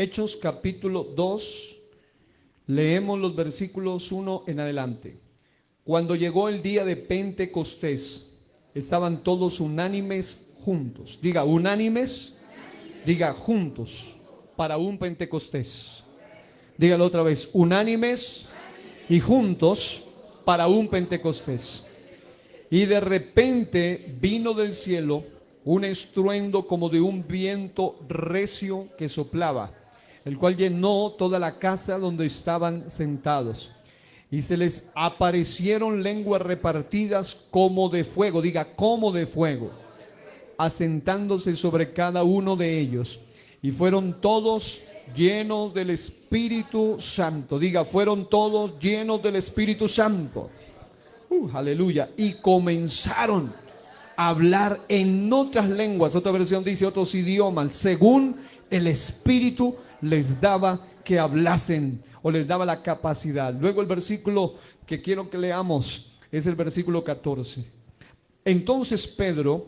Hechos capítulo 2, leemos los versículos 1 en adelante. Cuando llegó el día de Pentecostés, estaban todos unánimes juntos. Diga unánimes, diga juntos, para un Pentecostés. Dígalo otra vez, unánimes y juntos para un Pentecostés. Y de repente vino del cielo un estruendo como de un viento recio que soplaba, el cual llenó toda la casa donde estaban sentados. Y se les aparecieron lenguas repartidas como de fuego, diga como de fuego, asentándose sobre cada uno de ellos. Y fueron todos llenos del Espíritu Santo. Diga, fueron todos llenos del Espíritu Santo. Aleluya. Y comenzaron a hablar en otras lenguas. Otra versión dice otros idiomas, según el Espíritu les daba que hablasen o les daba la capacidad. Luego el versículo que quiero que leamos es el versículo 14. Entonces Pedro,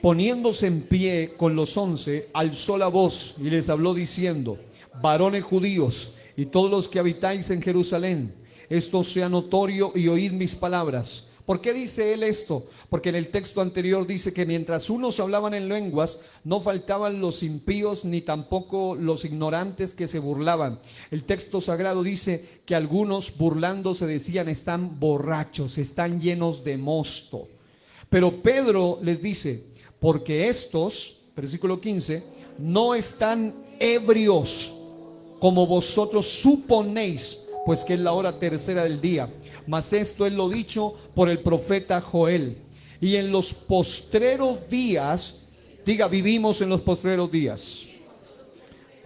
poniéndose en pie con los 11, alzó la voz y les habló diciendo: varones judíos y todos los que habitáis en Jerusalén, esto sea notorio y oíd mis palabras. ¿Por qué dice él esto? Porque en el texto anterior dice que mientras unos hablaban en lenguas, no faltaban los impíos ni tampoco los ignorantes que se burlaban. El texto sagrado dice que algunos burlándose decían: están borrachos, están llenos de mosto. Pero Pedro les dice: porque estos, versículo 15, no están ebrios como vosotros suponéis, pues que es la hora tercera del día. Mas esto es lo dicho por el profeta Joel. Y en los postreros días, diga, vivimos en los postreros días.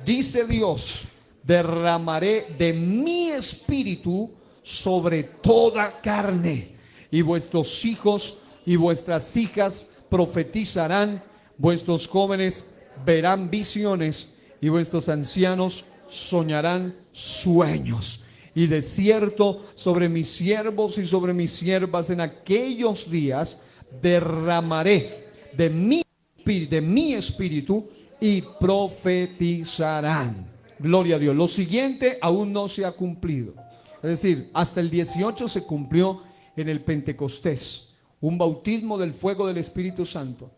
Dice Dios: derramaré de mi espíritu sobre toda carne, y vuestros hijos y vuestras hijas profetizarán, vuestros jóvenes verán visiones y vuestros ancianos soñarán sueños. Y de cierto sobre mis siervos y sobre mis siervas en aquellos días derramaré de mi espíritu y profetizarán. Gloria a Dios. Lo siguiente aún no se ha cumplido. Es decir, hasta el 18 se cumplió en el Pentecostés, un bautismo del fuego del Espíritu Santo.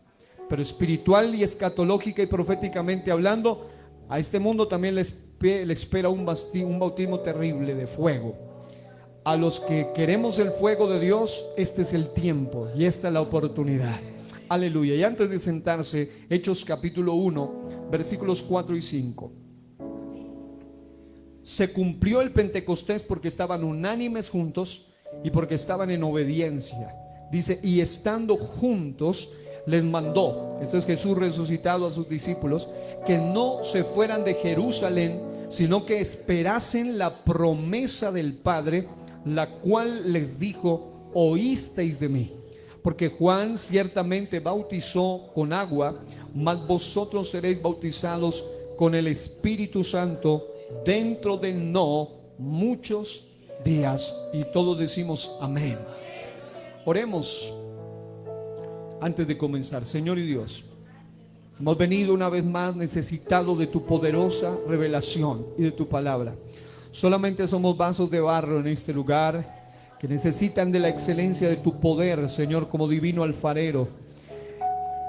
Pero espiritual y escatológica y proféticamente hablando, a este mundo también le espera un bautismo terrible de fuego. A los que queremos el fuego de Dios, este es el tiempo y esta es la oportunidad. Aleluya. Y antes de sentarse, Hechos capítulo 1, versículos 4 y 5. Se cumplió el Pentecostés porque estaban unánimes juntos y porque estaban en obediencia. Dice, y estando juntos les mandó, esto es Jesús resucitado, a sus discípulos, que no se fueran de Jerusalén, sino que esperasen la promesa del Padre, la cual les dijo: oísteis de mí. Porque Juan ciertamente bautizó con agua, mas vosotros seréis bautizados con el Espíritu Santo dentro de no muchos días. Y todos decimos amén. Oremos antes de comenzar. Señor y Dios, hemos venido una vez más necesitados de tu poderosa revelación y de tu palabra. Solamente somos vasos de barro en este lugar que necesitan de la excelencia de tu poder, Señor, como divino alfarero.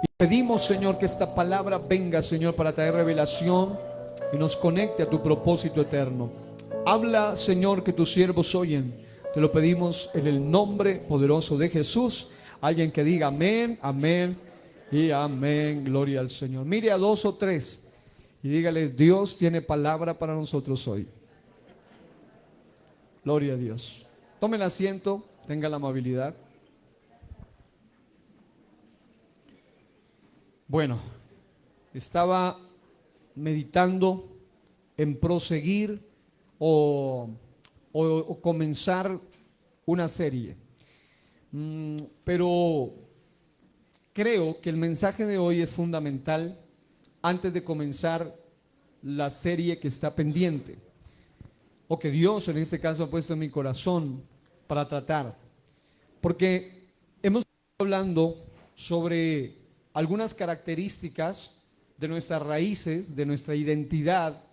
Y pedimos, Señor, que esta palabra venga, Señor, para traer revelación y nos conecte a tu propósito eterno. Habla, Señor, que tus siervos oyen. Te lo pedimos en el nombre poderoso de Jesús. Alguien que diga amén, amén y amén. Gloria al Señor. Mire a dos o tres y dígales: Dios tiene palabra para nosotros hoy. Gloria a Dios. Tomen asiento, tenga la amabilidad. Bueno, estaba meditando en proseguir o comenzar una serie. Pero creo que el mensaje de hoy es fundamental antes de comenzar la serie que está pendiente, o que Dios en este caso ha puesto en mi corazón para tratar, porque hemos estado hablando sobre algunas características de nuestras raíces, de nuestra identidad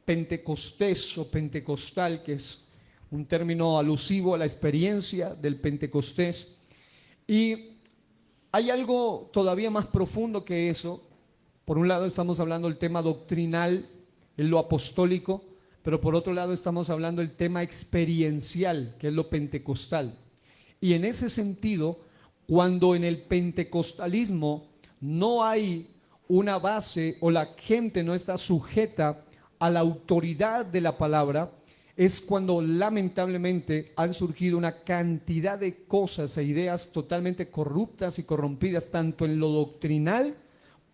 pentecostés o pentecostal, que es un término alusivo a la experiencia del Pentecostés. Y hay algo todavía más profundo que eso. Por un lado estamos hablando del tema doctrinal, en lo apostólico, pero por otro lado estamos hablando del tema experiencial, que es lo pentecostal. Y en ese sentido, cuando en el pentecostalismo no hay una base o la gente no está sujeta a la autoridad de la palabra, es cuando lamentablemente han surgido una cantidad de cosas e ideas totalmente corruptas y corrompidas, tanto en lo doctrinal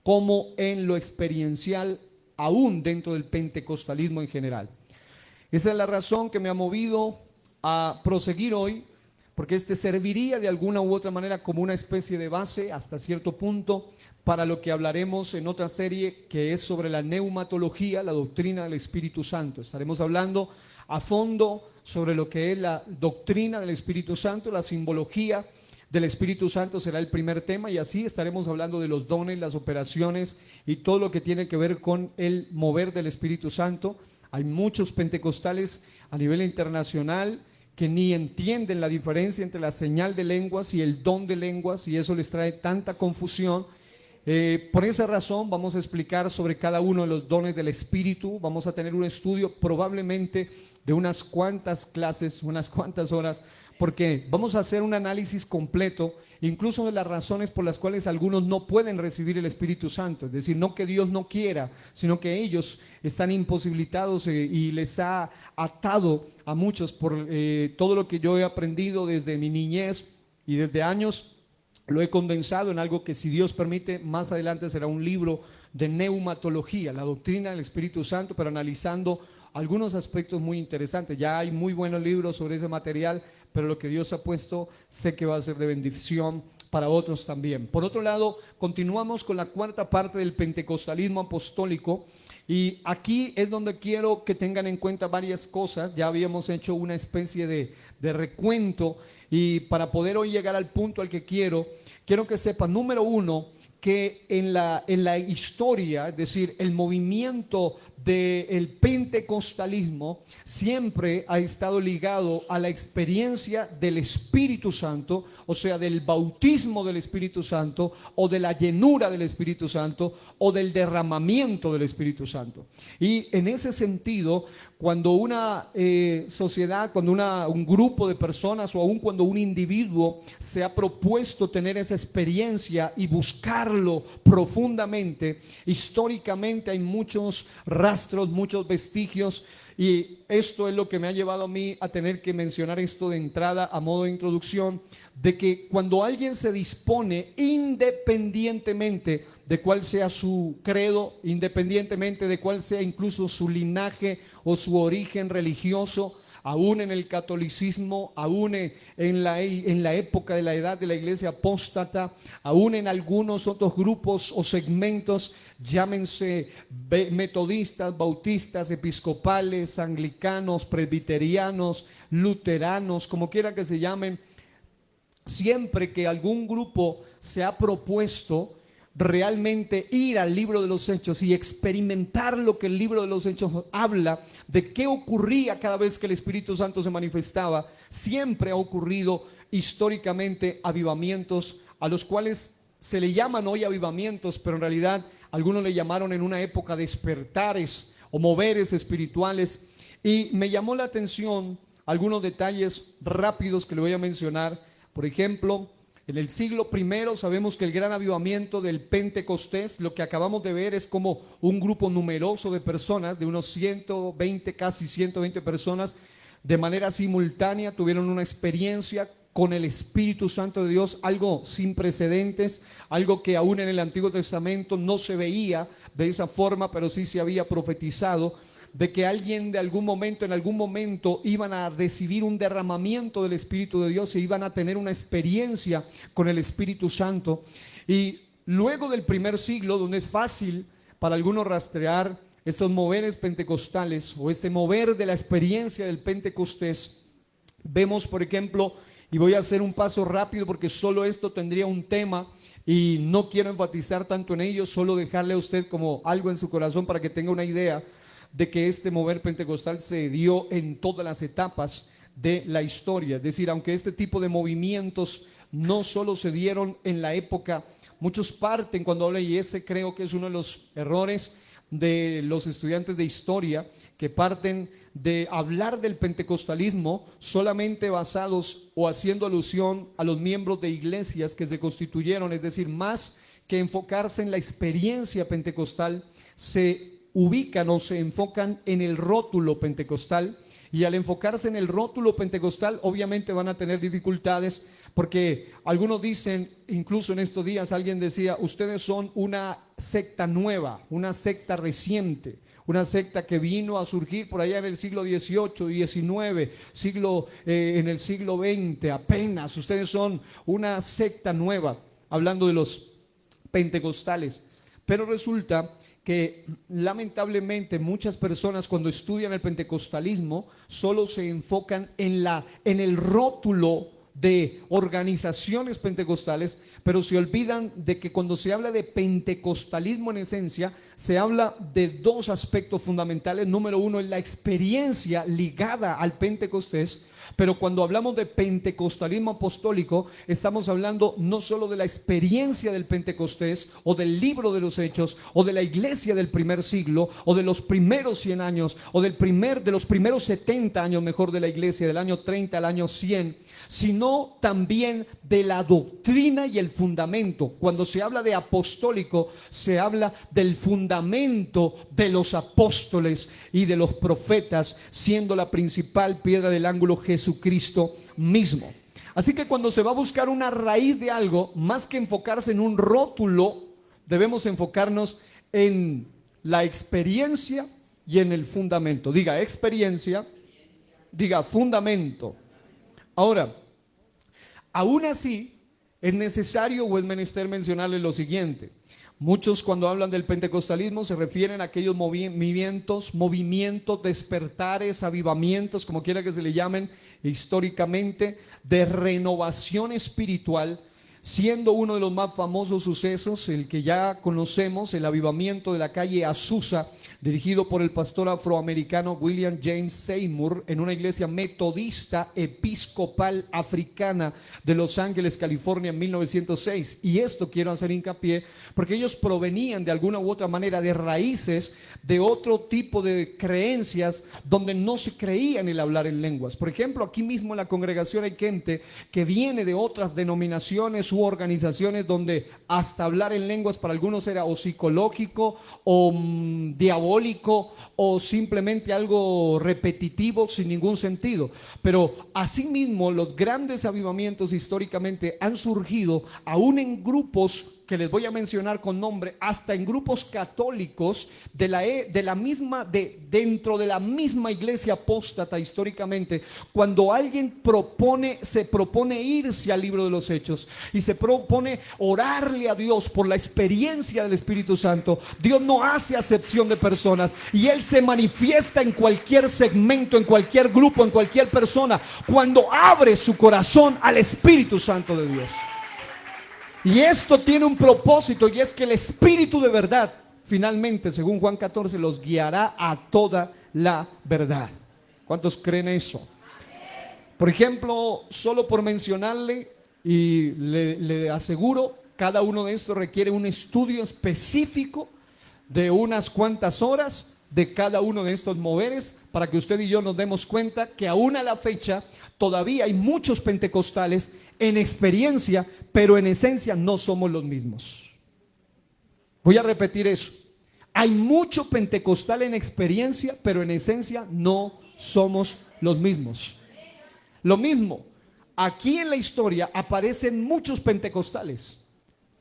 como en lo experiencial, aún dentro del pentecostalismo en general. Esa es la razón que me ha movido a proseguir hoy, porque este serviría de alguna u otra manera como una especie de base hasta cierto punto para lo que hablaremos en otra serie, que es sobre la neumatología, la doctrina del Espíritu Santo. Estaremos hablando a fondo sobre lo que es la doctrina del Espíritu Santo, la simbología del Espíritu Santo será el primer tema, y así estaremos hablando de los dones, las operaciones y todo lo que tiene que ver con el mover del Espíritu Santo. Hay muchos pentecostales a nivel internacional que ni entienden la diferencia entre la señal de lenguas y el don de lenguas, y eso les trae tanta confusión. Por esa razón vamos a explicar sobre cada uno de los dones del Espíritu. Vamos a tener un estudio probablemente de unas cuantas clases, unas cuantas horas, porque vamos a hacer un análisis completo, incluso de las razones por las cuales algunos no pueden recibir el Espíritu Santo. Es decir, no que Dios no quiera, sino que ellos están imposibilitados y les ha atado a muchos por todo lo que yo he aprendido desde mi niñez y desde años. Lo he condensado en algo que, si Dios permite, más adelante será un libro de neumatología, la doctrina del Espíritu Santo, pero analizando algunos aspectos muy interesantes. Ya hay muy buenos libros sobre ese material, pero lo que Dios ha puesto sé que va a ser de bendición para otros también. Por otro lado, continuamos con la cuarta parte del pentecostalismo apostólico, y aquí es donde quiero que tengan en cuenta varias cosas. Ya habíamos hecho una especie de recuento, y para poder hoy llegar al punto al que quiero que sepan, número uno, que en la historia, es decir, el movimiento del pentecostalismo siempre ha estado ligado a la experiencia del Espíritu Santo, o sea, del bautismo del Espíritu Santo, o de la llenura del Espíritu Santo, o del derramamiento del Espíritu Santo. Y en ese sentido, cuando una sociedad, cuando un grupo de personas, o aun cuando un individuo se ha propuesto tener esa experiencia y buscarlo profundamente, históricamente hay muchos rastros, muchos vestigios, y esto es lo que me ha llevado a mí a tener que mencionar esto de entrada a modo de introducción, de que cuando alguien se dispone, independientemente de cuál sea su credo, independientemente de cuál sea incluso su linaje o su origen religioso, aún en el catolicismo, aún en la época de la edad de la iglesia apóstata, aún en algunos otros grupos o segmentos, llámense metodistas, bautistas, episcopales, anglicanos, presbiterianos, luteranos, como quiera que se llamen, siempre que algún grupo se ha propuesto realmente ir al libro de los Hechos y experimentar lo que el libro de los Hechos habla, de qué ocurría cada vez que el Espíritu Santo se manifestaba, siempre ha ocurrido históricamente avivamientos, a los cuales se le llaman hoy avivamientos, pero en realidad algunos le llamaron en una época despertares o moveres espirituales. Y me llamó la atención algunos detalles rápidos que le voy a mencionar. Por ejemplo, en el siglo I sabemos que el gran avivamiento del Pentecostés, lo que acabamos de ver es como un grupo numeroso de personas, de unos 120, casi 120 personas, de manera simultánea tuvieron una experiencia con el Espíritu Santo de Dios, algo sin precedentes, algo que aún en el Antiguo Testamento no se veía de esa forma, pero sí se había profetizado, de que alguien de algún momento, en algún momento, iban a recibir un derramamiento del Espíritu de Dios e iban a tener una experiencia con el Espíritu Santo. Y luego del primer siglo, donde es fácil para algunos rastrear estos moveres pentecostales o este mover de la experiencia del Pentecostés, vemos, por ejemplo, y voy a hacer un paso rápido porque solo esto tendría un tema, y no quiero enfatizar tanto en ello, solo dejarle a usted como algo en su corazón para que tenga una idea de que este mover pentecostal se dio en todas las etapas de la historia. Es decir, aunque este tipo de movimientos no solo se dieron en la época, muchos parten cuando hablan, y ese creo que es uno de los errores de los estudiantes de historia, que parten de hablar del pentecostalismo solamente basados o haciendo alusión a los miembros de iglesias que se constituyeron, es decir, más que enfocarse en la experiencia pentecostal, se ubican o se enfocan en el rótulo pentecostal, y al enfocarse en el rótulo pentecostal obviamente van a tener dificultades, porque algunos dicen, incluso en estos días alguien decía, ustedes son una secta nueva, una secta reciente, una secta que vino a surgir por allá en el siglo XVIII, XIX, en el siglo XX apenas, ustedes son una secta nueva, hablando de los pentecostales. Pero resulta que lamentablemente muchas personas cuando estudian el pentecostalismo solo se enfocan en el rótulo de organizaciones pentecostales, pero se olvidan de que cuando se habla de pentecostalismo en esencia, se habla de dos aspectos fundamentales. Número uno es la experiencia ligada al Pentecostés, pero cuando hablamos de pentecostalismo apostólico, estamos hablando no solo de la experiencia del Pentecostés o del libro de los Hechos o de la iglesia del primer siglo o de los primeros 100 años o de los primeros 70 años mejor de la iglesia, del año 30 al año 100, sino también de la doctrina y el fundamento. Cuando se habla de apostólico, se habla del fundamento de los apóstoles y de los profetas, siendo la principal piedra del ángulo Jesucristo mismo. Así que cuando se va a buscar una raíz de algo, más que enfocarse en un rótulo, debemos enfocarnos en la experiencia y en el fundamento. Diga experiencia, diga fundamento. Ahora, aún así, es necesario o es menester mencionarles lo siguiente. Muchos cuando hablan del pentecostalismo se refieren a aquellos movimientos, despertares, avivamientos, como quiera que se le llamen históricamente, de renovación espiritual, siendo uno de los más famosos sucesos el que ya conocemos, el avivamiento de la calle Azusa, dirigido por el pastor afroamericano William James Seymour, en una iglesia metodista episcopal africana de Los Ángeles, California, en 1906. Y esto quiero hacer hincapié porque ellos provenían de alguna u otra manera de raíces de otro tipo de creencias donde no se creía en el hablar en lenguas. Por ejemplo, aquí mismo en la congregación hay gente que viene de otras denominaciones u organizaciones donde hasta hablar en lenguas para algunos era o psicológico o diabólico o simplemente algo repetitivo sin ningún sentido. Pero asimismo los grandes avivamientos históricamente han surgido aún en grupos que les voy a mencionar con nombre, hasta en grupos católicos dentro de la misma iglesia apóstata históricamente. Cuando alguien se propone irse al libro de los Hechos y se propone orarle a Dios por la experiencia del Espíritu Santo, Dios no hace acepción de personas y Él se manifiesta en cualquier segmento, en cualquier grupo, en cualquier persona, cuando abre su corazón al Espíritu Santo de Dios. Y esto tiene un propósito, y es que el Espíritu de verdad, finalmente, según Juan 14, los guiará a toda la verdad. ¿Cuántos creen eso? Por ejemplo, solo por mencionarle, y le aseguro, cada uno de estos requiere un estudio específico de unas cuantas horas de cada uno de estos moveres, para que usted y yo nos demos cuenta que aún a la fecha todavía hay muchos pentecostales en experiencia, pero en esencia no somos los mismos. Voy a repetir eso. Hay mucho pentecostal en experiencia, pero en esencia no somos los mismos. Lo mismo, aquí en la historia aparecen muchos pentecostales,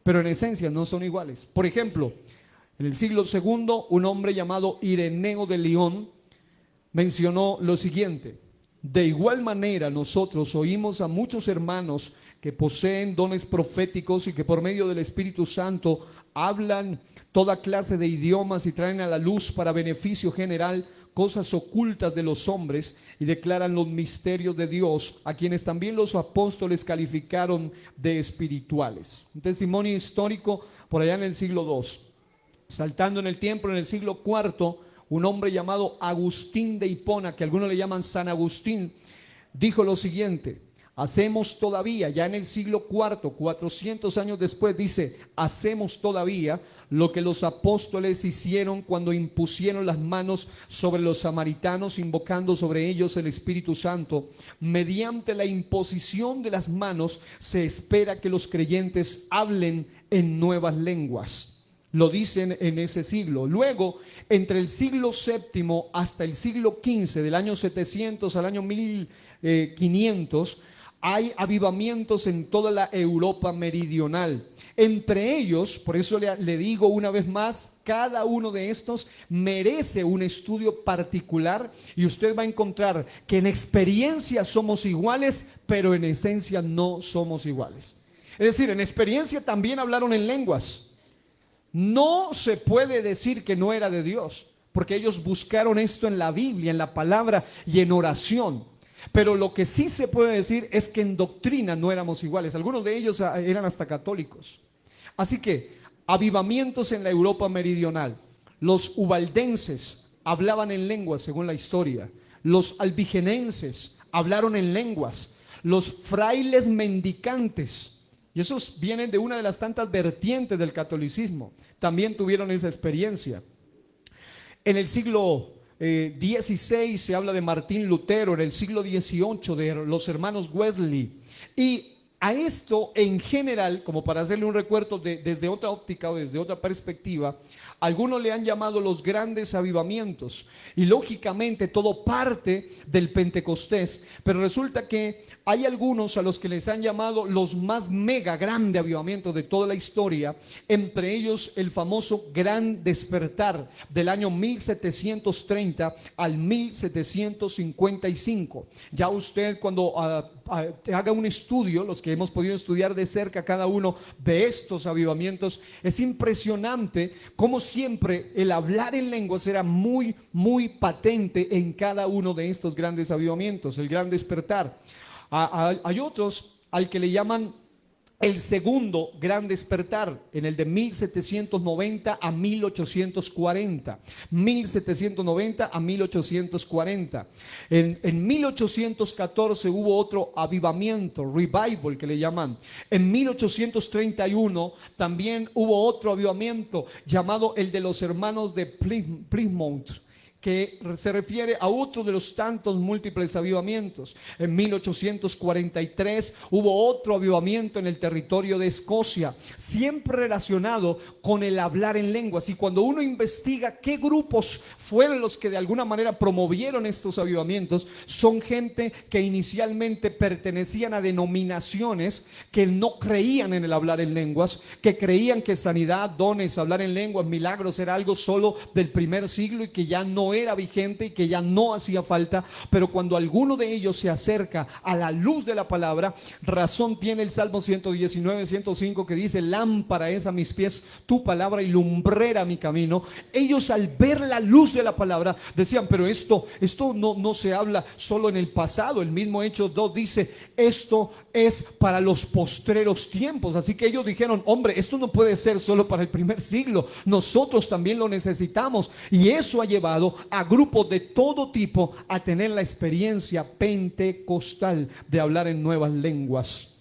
pero en esencia no son iguales. Por ejemplo, en el siglo II, un hombre llamado Ireneo de León mencionó lo siguiente: de igual manera nosotros oímos a muchos hermanos que poseen dones proféticos y que por medio del Espíritu Santo hablan toda clase de idiomas y traen a la luz para beneficio general cosas ocultas de los hombres y declaran los misterios de Dios, a quienes también los apóstoles calificaron de espirituales. Un testimonio histórico por allá en el siglo II. Saltando en el tiempo, en el siglo IV, un hombre llamado Agustín de Hipona, que algunos le llaman San Agustín, dijo lo siguiente: hacemos todavía, ya en el siglo IV, 400 años después, dice, hacemos todavía lo que los apóstoles hicieron cuando impusieron las manos sobre los samaritanos, invocando sobre ellos el Espíritu Santo. Mediante la imposición de las manos se espera que los creyentes hablen en nuevas lenguas. Lo dicen en ese siglo. Luego, entre el siglo VII hasta el siglo XV, del año 700 al año 1500, hay avivamientos en toda la Europa meridional. Entre ellos, por eso le digo una vez más, cada uno de estos merece un estudio particular y usted va a encontrar que en experiencia somos iguales, pero en esencia no somos iguales. Es decir, en experiencia también hablaron en lenguas. No se puede decir que no era de Dios, porque ellos buscaron esto en la Biblia, en la palabra y en oración. Pero lo que sí se puede decir es que en doctrina no éramos iguales. Algunos de ellos eran hasta católicos. Así que, avivamientos en la Europa meridional. Los ubaldenses hablaban en lenguas, según la historia. Los albigenenses hablaron en lenguas. Los frailes mendicantes, y esos vienen de una de las tantas vertientes del catolicismo, también tuvieron esa experiencia. En el siglo XVI se habla de Martín Lutero, en el siglo XVIII de los hermanos Wesley. Y a esto en general, como para hacerle un recuerdo desde otra óptica o desde otra perspectiva, algunos le han llamado los grandes avivamientos y lógicamente todo parte del Pentecostés, pero resulta que hay algunos a los que les han llamado los más mega grande avivamientos de toda la historia, entre ellos el famoso Gran Despertar del año 1730 al 1755. Ya usted cuando haga un estudio, los que hemos podido estudiar de cerca cada uno de estos avivamientos, es impresionante cómo siempre el hablar en lenguas era muy, muy patente en cada uno de estos grandes avivamientos, el Gran Despertar. Hay otros al que le llaman el segundo Gran Despertar, en el de 1790 a 1840. 1790 a 1840. En 1814 hubo otro avivamiento, revival que le llaman. En 1831 también hubo otro avivamiento llamado el de los hermanos de Plymouth, que se refiere a otro de los tantos múltiples avivamientos. En 1843 hubo otro avivamiento en el territorio de Escocia, siempre relacionado con el hablar en lenguas. Y cuando uno investiga qué grupos fueron los que de alguna manera promovieron estos avivamientos, son gente que inicialmente pertenecían a denominaciones que no creían en el hablar en lenguas, que creían que sanidad, dones, hablar en lenguas, milagros era algo solo del primer siglo y que ya no era vigente y que ya no hacía falta. Pero cuando alguno de ellos se acerca a la luz de la palabra, razón tiene el Salmo 119, 105 que dice: lámpara es a mis pies tu palabra y lumbrera mi camino. Ellos al ver la luz de la palabra decían: pero esto no se habla solo en el pasado. El mismo Hechos 2 dice: esto es para los postreros tiempos. Así que ellos dijeron: hombre, esto no puede ser solo para el primer siglo, nosotros también lo necesitamos. Y eso ha llevado a grupos de todo tipo a tener la experiencia pentecostal de hablar en nuevas lenguas.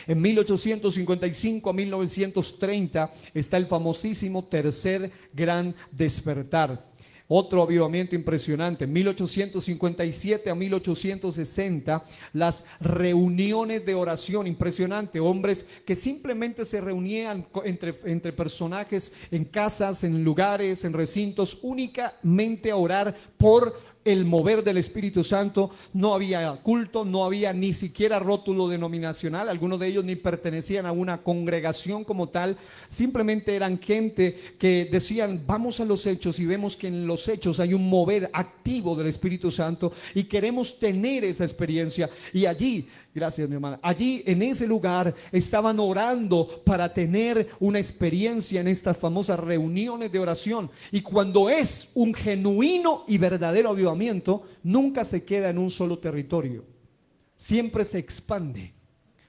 En 1855 a 1930 está el famosísimo tercer Gran Despertar. Otro avivamiento impresionante. En 1857 a 1860, las reuniones de oración, impresionante. Hombres que simplemente se reunían entre personajes en casas, en lugares, en recintos, únicamente a orar por el mover del Espíritu Santo. No había culto, no había ni siquiera rótulo denominacional. Algunos de ellos ni pertenecían a una congregación como tal. Simplemente eran gente que decían: vamos a los hechos y vemos que en los hechos hay un mover activo del Espíritu Santo y queremos tener esa experiencia. Y allí Gracias, mi hermana. Allí en ese lugar estaban orando para tener una experiencia en estas famosas reuniones de oración. Y cuando es un genuino y verdadero avivamiento, nunca se queda en un solo territorio. Siempre se expande.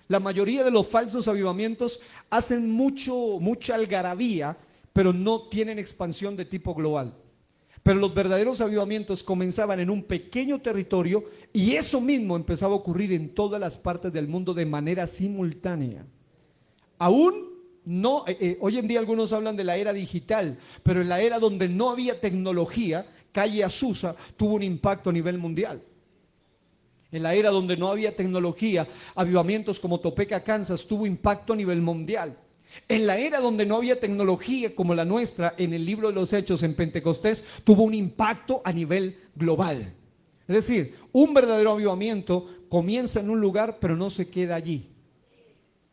La mayoría de los falsos avivamientos hacen mucha algarabía, pero no tienen expansión de tipo global. Pero los verdaderos avivamientos comenzaban en un pequeño territorio y eso mismo empezaba a ocurrir en todas las partes del mundo de manera simultánea. Aún no, hoy en día algunos hablan de la era digital, pero en la era donde no había tecnología, Calle Azusa tuvo un impacto a nivel mundial. En la era donde no había tecnología, avivamientos como Topeka, Kansas, tuvo impacto a nivel mundial. En la era donde no había tecnología como la nuestra, en el libro de los Hechos, en Pentecostés, tuvo un impacto a nivel global. Es decir, un verdadero avivamiento comienza en un lugar, pero no se queda allí.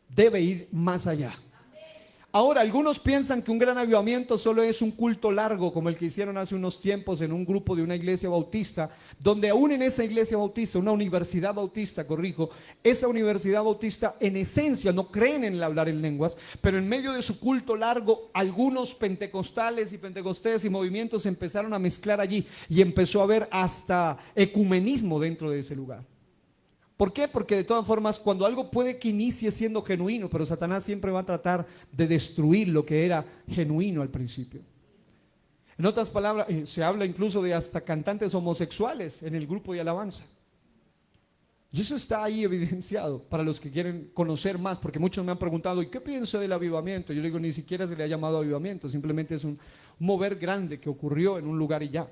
Debe ir más allá. Ahora, algunos piensan que un gran avivamiento solo es un culto largo, como el que hicieron hace unos tiempos en un grupo de una iglesia bautista, donde aún en esa iglesia bautista, una universidad bautista, corrijo, esa universidad bautista en esencia no creen en el hablar en lenguas, pero en medio de su culto largo, algunos pentecostales y pentecostés y movimientos se empezaron a mezclar allí y empezó a haber hasta ecumenismo dentro de ese lugar. ¿Por qué? Porque de todas formas, cuando algo puede que inicie siendo genuino, pero Satanás siempre va a tratar de destruir lo que era genuino al principio. En otras palabras, se habla incluso de hasta cantantes homosexuales en el grupo de alabanza. Y eso está ahí evidenciado para los que quieren conocer más, porque muchos me han preguntado, ¿y qué piensa del avivamiento? Yo digo, ni siquiera se le ha llamado avivamiento, simplemente es un mover grande que ocurrió en un lugar y ya.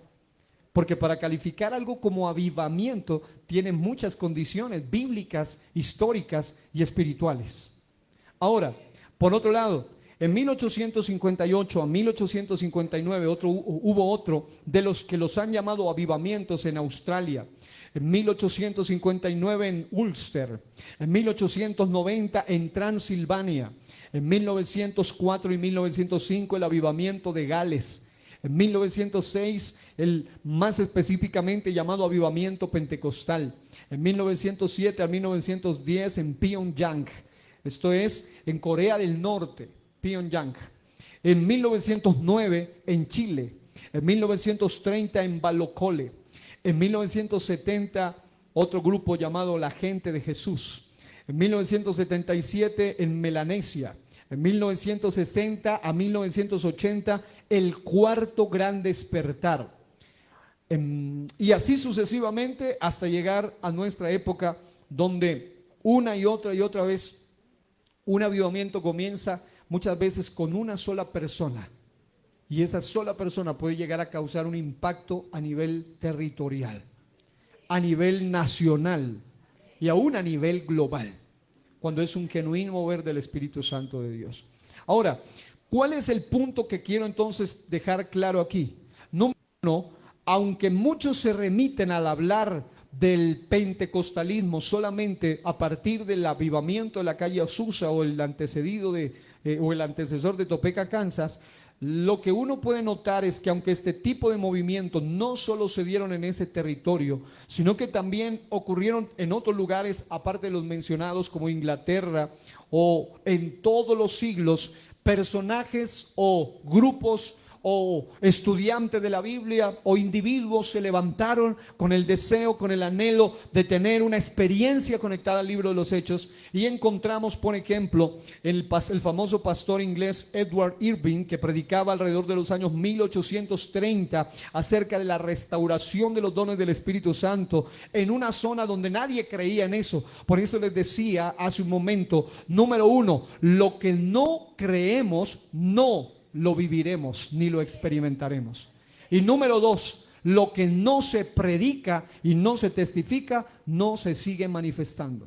Porque para calificar algo como avivamiento tiene muchas condiciones bíblicas, históricas y espirituales. Ahora, por otro lado, en 1858 a 1859 hubo otro de los que los han llamado avivamientos en Australia. En 1859 en Ulster, en 1890 en Transilvania, en 1904 y 1905 el avivamiento de Gales. En 1906, el más específicamente llamado avivamiento pentecostal. En 1907 a 1910 en Pyongyang, esto es en Corea del Norte, Pyongyang. En 1909 en Chile. En 1930 en Balocole. En 1970 otro grupo llamado La Gente de Jesús. En 1977 en Melanesia. En 1960 a 1980, el cuarto gran despertar. Y así sucesivamente hasta llegar a nuestra época, donde una y otra vez un avivamiento comienza muchas veces con una sola persona. Y esa sola persona puede llegar a causar un impacto a nivel territorial, a nivel nacional y aún a nivel global, cuando es un genuino mover del Espíritu Santo de Dios. Ahora, ¿cuál es el punto que quiero entonces dejar claro aquí? Número uno, aunque muchos se remiten al hablar del pentecostalismo solamente a partir del avivamiento de la calle Azusa o el antecesor de Topeka, Kansas, lo que uno puede notar es que aunque este tipo de movimientos no solo se dieron en ese territorio, sino que también ocurrieron en otros lugares, aparte de los mencionados como Inglaterra, o en todos los siglos, personajes o grupos o estudiantes de la Biblia o individuos se levantaron con el deseo, con el anhelo de tener una experiencia conectada al libro de los Hechos, y encontramos, por ejemplo, el famoso pastor inglés Edward Irving, que predicaba alrededor de los años 1830 acerca de la restauración de los dones del Espíritu Santo en una zona donde nadie creía en eso. Por eso les decía hace un momento, número uno, lo que no creemos no lo viviremos ni lo experimentaremos. Y número dos, lo que no se predica y no se testifica no se sigue manifestando.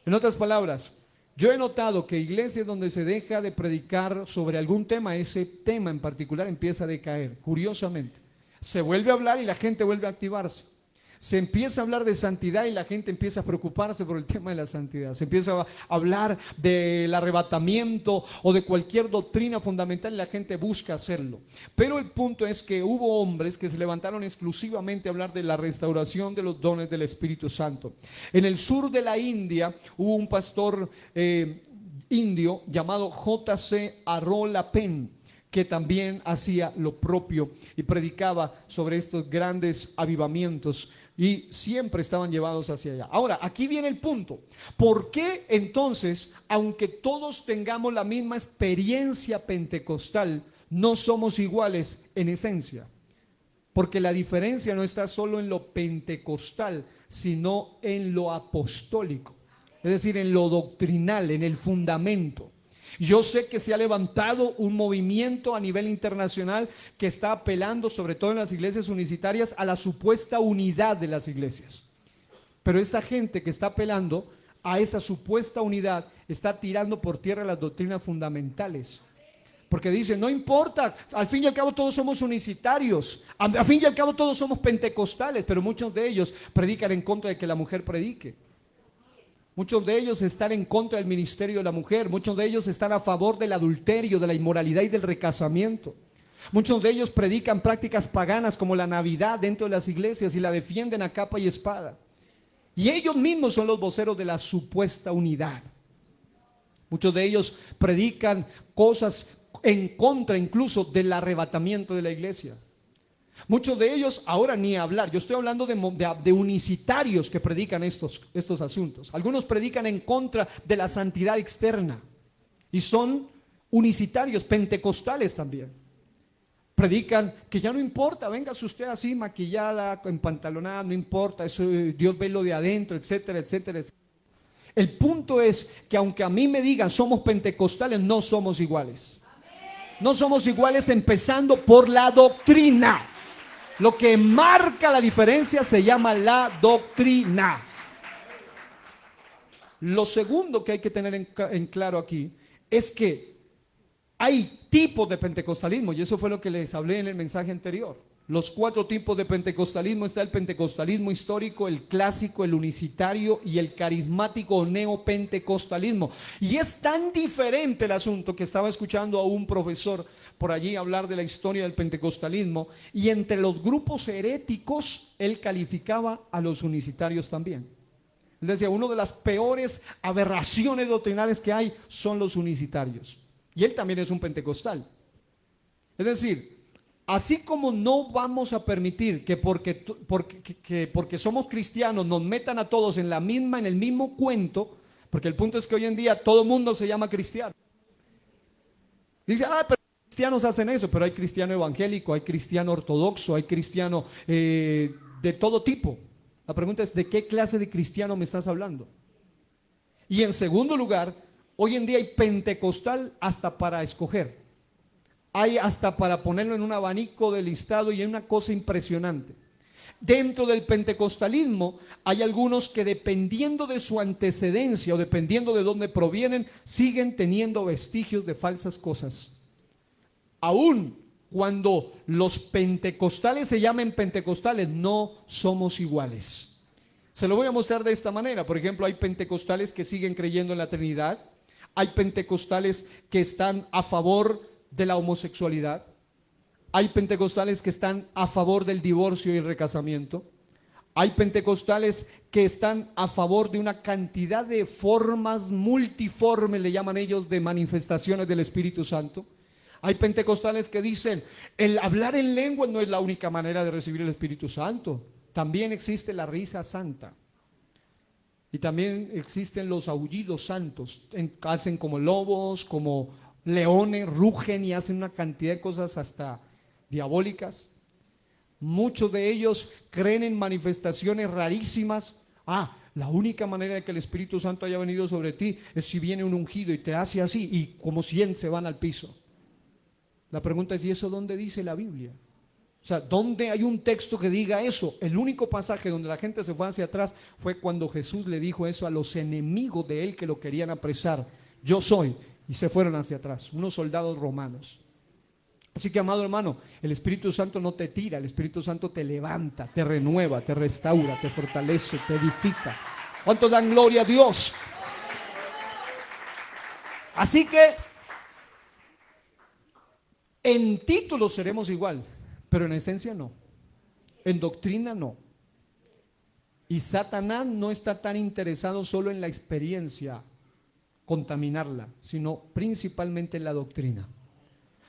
En otras palabras, yo he notado que iglesias donde se deja de predicar sobre algún tema, ese tema en particular empieza a decaer, curiosamente. Se vuelve a hablar y la gente vuelve a activarse. se empieza a hablar de santidad y la gente empieza a preocuparse por el tema de la santidad. Se empieza a hablar del arrebatamiento o de cualquier doctrina fundamental y la gente busca hacerlo. Pero el punto es que hubo hombres que se levantaron exclusivamente a hablar de la restauración de los dones del Espíritu Santo. En el sur de la India hubo un pastor indio llamado J.C. Arolapen, que también hacía lo propio y predicaba sobre estos grandes avivamientos y siempre estaban llevados hacia allá. Ahora, aquí viene el punto. ¿Por qué entonces, aunque todos tengamos la misma experiencia pentecostal, no somos iguales en esencia? Porque la diferencia no está solo en lo pentecostal, sino en lo apostólico, es decir, en lo doctrinal, en el fundamento. Yo sé que se ha levantado un movimiento a nivel internacional que está apelando, sobre todo en las iglesias unicitarias, a la supuesta unidad de las iglesias. Pero esta gente que está apelando a esa supuesta unidad está tirando por tierra las doctrinas fundamentales. Porque dicen, no importa, al fin y al cabo todos somos unicitarios, al fin y al cabo todos somos pentecostales, pero muchos de ellos predican en contra de que la mujer predique. Muchos de ellos están en contra del ministerio de la mujer. Muchos de ellos están a favor del adulterio, de la inmoralidad y del recasamiento. Muchos de ellos predican prácticas paganas como la Navidad dentro de las iglesias y la defienden a capa y espada. Y ellos mismos son los voceros de la supuesta unidad. Muchos de ellos predican cosas en contra incluso del arrebatamiento de la iglesia. Muchos de ellos, ahora ni hablar, yo estoy hablando de unicitarios que predican estos asuntos. Algunos predican en contra de la santidad externa y son unicitarios, pentecostales también. Predican que ya no importa, véngase usted así maquillada, empantalonada, no importa, eso Dios ve lo de adentro, etcétera, etcétera, etcétera. El punto es que aunque a mí me digan somos pentecostales, no somos iguales. No somos iguales empezando por la doctrina. Lo que marca la diferencia se llama la doctrina. Lo segundo que hay que tener en claro aquí es que hay tipos de pentecostalismo, y eso fue lo que les hablé en el mensaje anterior. Los 4 tipos de pentecostalismo: está el pentecostalismo histórico, el clásico, el unicitario y el carismático o neopentecostalismo. Y es tan diferente el asunto que estaba escuchando a un profesor por allí hablar de la historia del pentecostalismo, y entre los grupos heréticos él calificaba a los unicitarios también. Él decía, una de las peores aberraciones doctrinales que hay son los unicitarios. Y él también es un pentecostal. Es decir, así como no vamos a permitir que porque somos cristianos nos metan a todos en el mismo cuento, porque el punto es que hoy en día todo el mundo se llama cristiano. Dice, pero cristianos hacen eso, pero hay cristiano evangélico, hay cristiano ortodoxo, hay cristiano de todo tipo. La pregunta es, ¿de qué clase de cristiano me estás hablando? Y en segundo lugar, hoy en día hay pentecostal hasta para escoger. Hay hasta para ponerlo en un abanico de listado, y es una cosa impresionante. Dentro del pentecostalismo hay algunos que, dependiendo de su antecedencia o dependiendo de dónde provienen, siguen teniendo vestigios de falsas cosas. Aún cuando los pentecostales se llamen pentecostales, no somos iguales. Se lo voy a mostrar de esta manera. Por ejemplo, hay pentecostales que siguen creyendo en la Trinidad. Hay pentecostales que están a favor de la homosexualidad. Hay pentecostales que están a favor del divorcio y el recasamiento. Hay pentecostales que están a favor de una cantidad de formas multiformes, le llaman ellos, de manifestaciones del Espíritu Santo. Hay pentecostales que dicen, el hablar en lengua no es la única manera de recibir el Espíritu Santo. También existe la risa santa. Y también existen los aullidos santos. Hacen como lobos, como leones, rugen y hacen una cantidad de cosas hasta diabólicas. Muchos de ellos creen en manifestaciones rarísimas. La única manera de que el Espíritu Santo haya venido sobre ti es si viene un ungido y te hace así, y como 100 se van al piso. La pregunta es, ¿y eso dónde dice la Biblia? O sea, ¿dónde hay un texto que diga eso? El único pasaje donde la gente se fue hacia atrás fue cuando Jesús le dijo eso a los enemigos de él que lo querían apresar. Yo soy. Y se fueron hacia atrás, unos soldados romanos. Así que, amado hermano, el Espíritu Santo no te tira, el Espíritu Santo te levanta, te renueva, te restaura, te fortalece, te edifica. ¿Cuántos dan gloria a Dios? Así que en título seremos igual, pero en esencia no, en doctrina no. Y Satanás no está tan interesado solo en la experiencia, contaminarla, sino principalmente en la doctrina.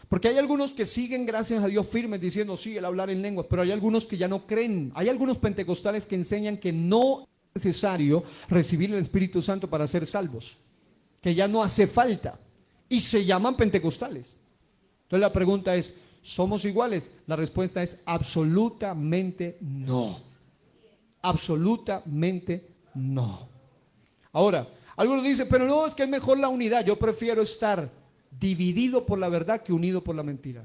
Porque hay algunos que siguen, gracias a Dios, firmes diciendo sí, el hablar en lenguas, pero hay algunos que ya no creen. Hay algunos pentecostales que enseñan que no es necesario recibir el Espíritu Santo para ser salvos, que ya no hace falta, y se llaman pentecostales. Entonces la pregunta es, ¿somos iguales? La respuesta es absolutamente no. Absolutamente no. Ahora, algunos dicen, pero no, es que es mejor la unidad. Yo prefiero estar dividido por la verdad que unido por la mentira.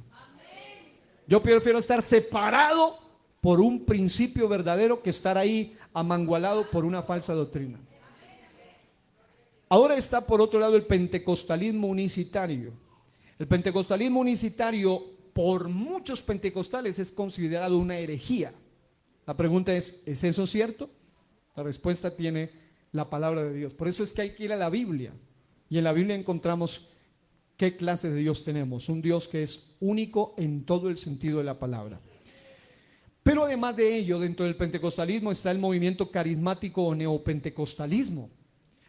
Yo prefiero estar separado por un principio verdadero que estar ahí amangualado por una falsa doctrina. Ahora está por otro lado el pentecostalismo unicitario. El pentecostalismo unicitario por muchos pentecostales es considerado una herejía. La pregunta ¿es eso cierto? La respuesta tiene la palabra de Dios. Por eso es que hay que ir a la Biblia. Y en la Biblia encontramos qué clase de Dios tenemos. Un Dios que es único en todo el sentido de la palabra. Pero además de ello, dentro del pentecostalismo está el movimiento carismático o neopentecostalismo.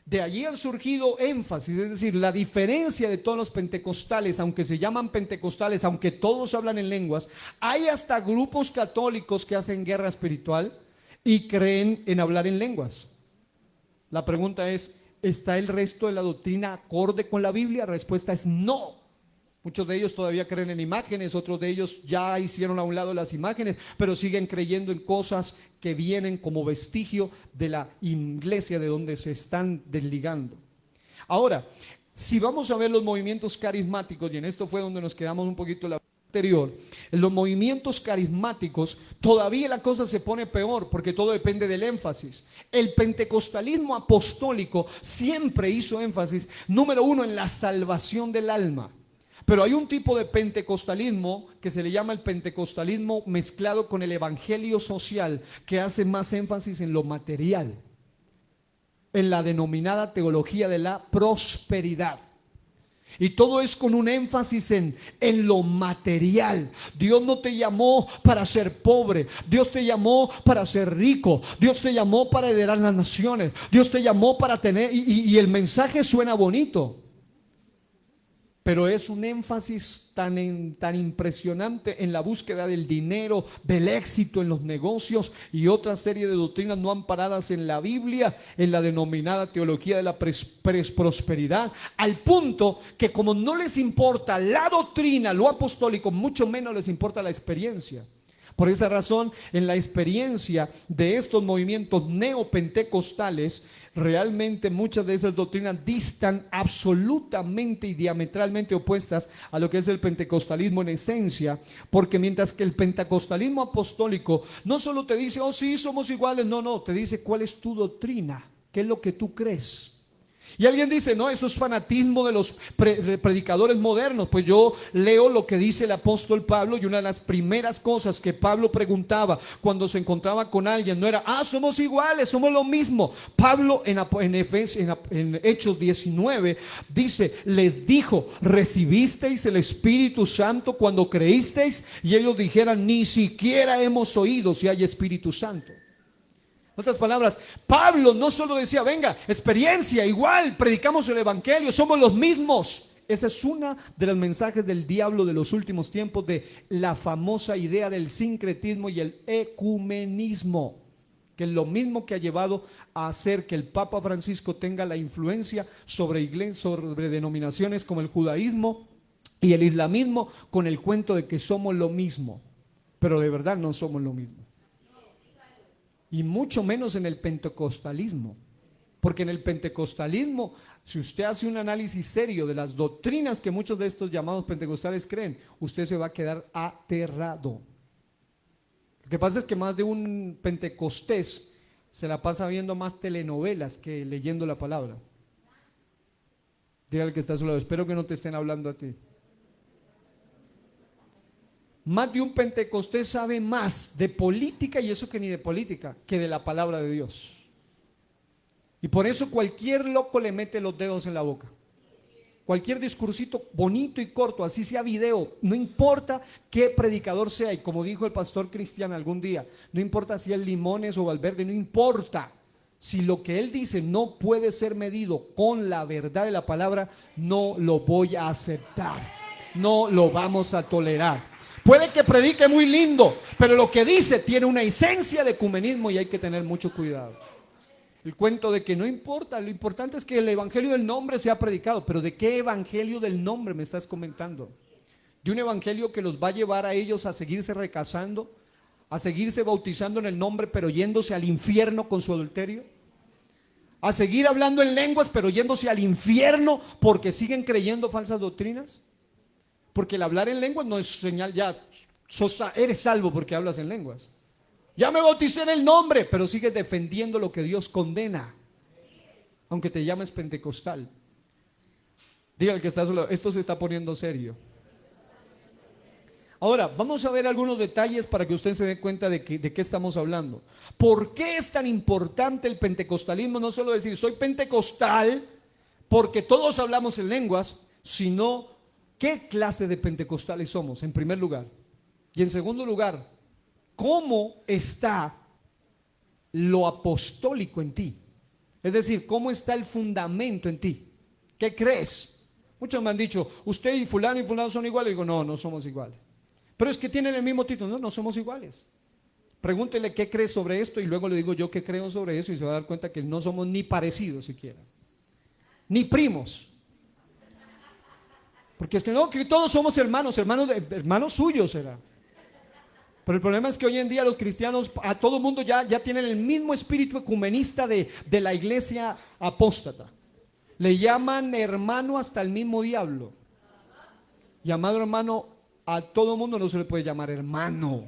De allí han surgido énfasis, es decir, la diferencia de todos los pentecostales, aunque se llaman pentecostales, aunque todos hablan en lenguas, hay hasta grupos católicos que hacen guerra espiritual y creen en hablar en lenguas. La pregunta es, ¿está el resto de la doctrina acorde con la Biblia? La respuesta es no. Muchos de ellos todavía creen en imágenes, otros de ellos ya hicieron a un lado las imágenes, pero siguen creyendo en cosas que vienen como vestigio de la iglesia de donde se están desligando. Ahora, si vamos a ver los movimientos carismáticos, y en esto fue donde nos quedamos un poquito la anterior, en los movimientos carismáticos todavía la cosa se pone peor porque todo depende del énfasis. El pentecostalismo apostólico siempre hizo énfasis, número uno, en la salvación del alma. Pero hay un tipo de pentecostalismo que se le llama el pentecostalismo mezclado con el evangelio social, que hace más énfasis en lo material, en la denominada teología de la prosperidad. Y todo es con un énfasis en lo material. Dios no te llamó para ser pobre. Dios te llamó para ser rico. Dios te llamó para heredar las naciones. Dios te llamó para tener... Y el mensaje suena bonito. Pero es un énfasis tan impresionante en la búsqueda del dinero, del éxito en los negocios y otra serie de doctrinas no amparadas en la Biblia, en la denominada teología de la prosperidad, al punto que como no les importa la doctrina, lo apostólico, mucho menos les importa la experiencia. Por esa razón, en la experiencia de estos movimientos neopentecostales, realmente muchas de esas doctrinas distan absolutamente y diametralmente opuestas a lo que es el pentecostalismo en esencia, porque mientras que el pentecostalismo apostólico no solo te dice, oh sí, somos iguales, no, te dice cuál es tu doctrina, qué es lo que tú crees. Y alguien dice, no, eso es fanatismo de los predicadores modernos. Pues yo leo lo que dice el apóstol Pablo, y una de las primeras cosas que Pablo preguntaba cuando se encontraba con alguien no era, somos iguales, somos lo mismo. Pablo en Hechos 19 dice, les dijo, ¿recibisteis el Espíritu Santo cuando creísteis? Y ellos dijeran, ni siquiera hemos oído si hay Espíritu Santo. En otras palabras, Pablo no solo decía, venga, experiencia, igual, predicamos el evangelio, somos los mismos. Esa es una de los mensajes del diablo de los últimos tiempos, de la famosa idea del sincretismo y el ecumenismo, que es lo mismo que ha llevado a hacer que el Papa Francisco tenga la influencia sobre denominaciones como el judaísmo y el islamismo, con el cuento de que somos lo mismo, pero de verdad no somos lo mismo. Y mucho menos en el pentecostalismo, porque en el pentecostalismo, si usted hace un análisis serio de las doctrinas que muchos de estos llamados pentecostales creen, usted se va a quedar aterrado. Lo que pasa es que más de un pentecostés se la pasa viendo más telenovelas que leyendo la palabra. Dígale que está a su lado, espero que no te estén hablando a ti. Más de un pentecostés sabe más de política, y eso que ni de política, que de la palabra de Dios. Y por eso cualquier loco le mete los dedos en la boca. Cualquier discursito bonito y corto, así sea video, no importa qué predicador sea, y como dijo el pastor Cristian algún día, no importa si es Limones o Valverde, no importa. Si lo que él dice no puede ser medido con la verdad de la palabra, no lo voy a aceptar, no lo vamos a tolerar. Puede que predique muy lindo, pero lo que dice tiene una esencia de ecumenismo y hay que tener mucho cuidado. El cuento de que no importa, lo importante es que el evangelio del nombre sea predicado. Pero ¿de qué evangelio del nombre me estás comentando? ¿De un evangelio que los va a llevar a ellos a seguirse recasando, a seguirse bautizando en el nombre pero yéndose al infierno con su adulterio? ¿A seguir hablando en lenguas pero yéndose al infierno porque siguen creyendo falsas doctrinas? Porque el hablar en lenguas no es señal, ya eres salvo porque hablas en lenguas. Ya me bauticé en el nombre, pero sigues defendiendo lo que Dios condena, aunque te llames pentecostal. Diga al que está solo, esto se está poniendo serio. Ahora, vamos a ver algunos detalles para que usted se dé cuenta de qué estamos hablando. ¿Por qué es tan importante el pentecostalismo? No solo decir, soy pentecostal, porque todos hablamos en lenguas, sino qué clase de pentecostales somos, en primer lugar. Y en segundo lugar, ¿cómo está lo apostólico en ti? Es decir, ¿cómo está el fundamento en ti? ¿Qué crees? Muchos me han dicho, usted y fulano son iguales. Y digo, no, no somos iguales. Pero es que tienen el mismo título. No, no somos iguales. Pregúntele qué crees sobre esto y luego le digo yo qué creo sobre eso y se va a dar cuenta que no somos ni parecidos siquiera. Ni primos. Porque es que no, que todos somos hermanos suyos será. Pero el problema es que hoy en día los cristianos, a todo mundo ya tienen el mismo espíritu ecumenista de la iglesia apóstata. Le llaman hermano hasta el mismo diablo. Y amado hermano, a todo mundo no se le puede llamar hermano.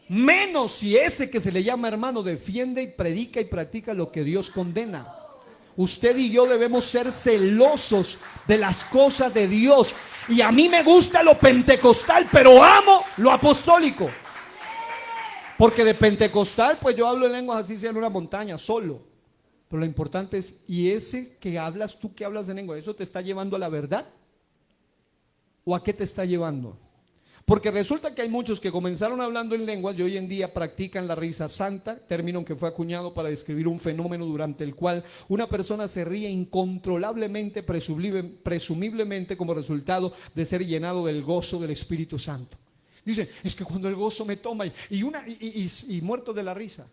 Menos si ese que se le llama hermano defiende y predica y practica lo que Dios condena. Usted y yo debemos ser celosos de las cosas de Dios. Y a mí me gusta lo pentecostal, pero amo lo apostólico. Porque de pentecostal, pues yo hablo en lenguas así sea en una montaña, solo. Pero lo importante es, ¿y ese que hablas, tú que hablas en lengua, eso te está llevando a la verdad? ¿O a qué te está llevando? Porque resulta que hay muchos que comenzaron hablando en lenguas y hoy en día practican la risa santa, término que fue acuñado para describir un fenómeno durante el cual una persona se ríe incontrolablemente, presumiblemente como resultado de ser llenado del gozo del Espíritu Santo. Dicen, es que cuando el gozo me toma y muerto de la risa.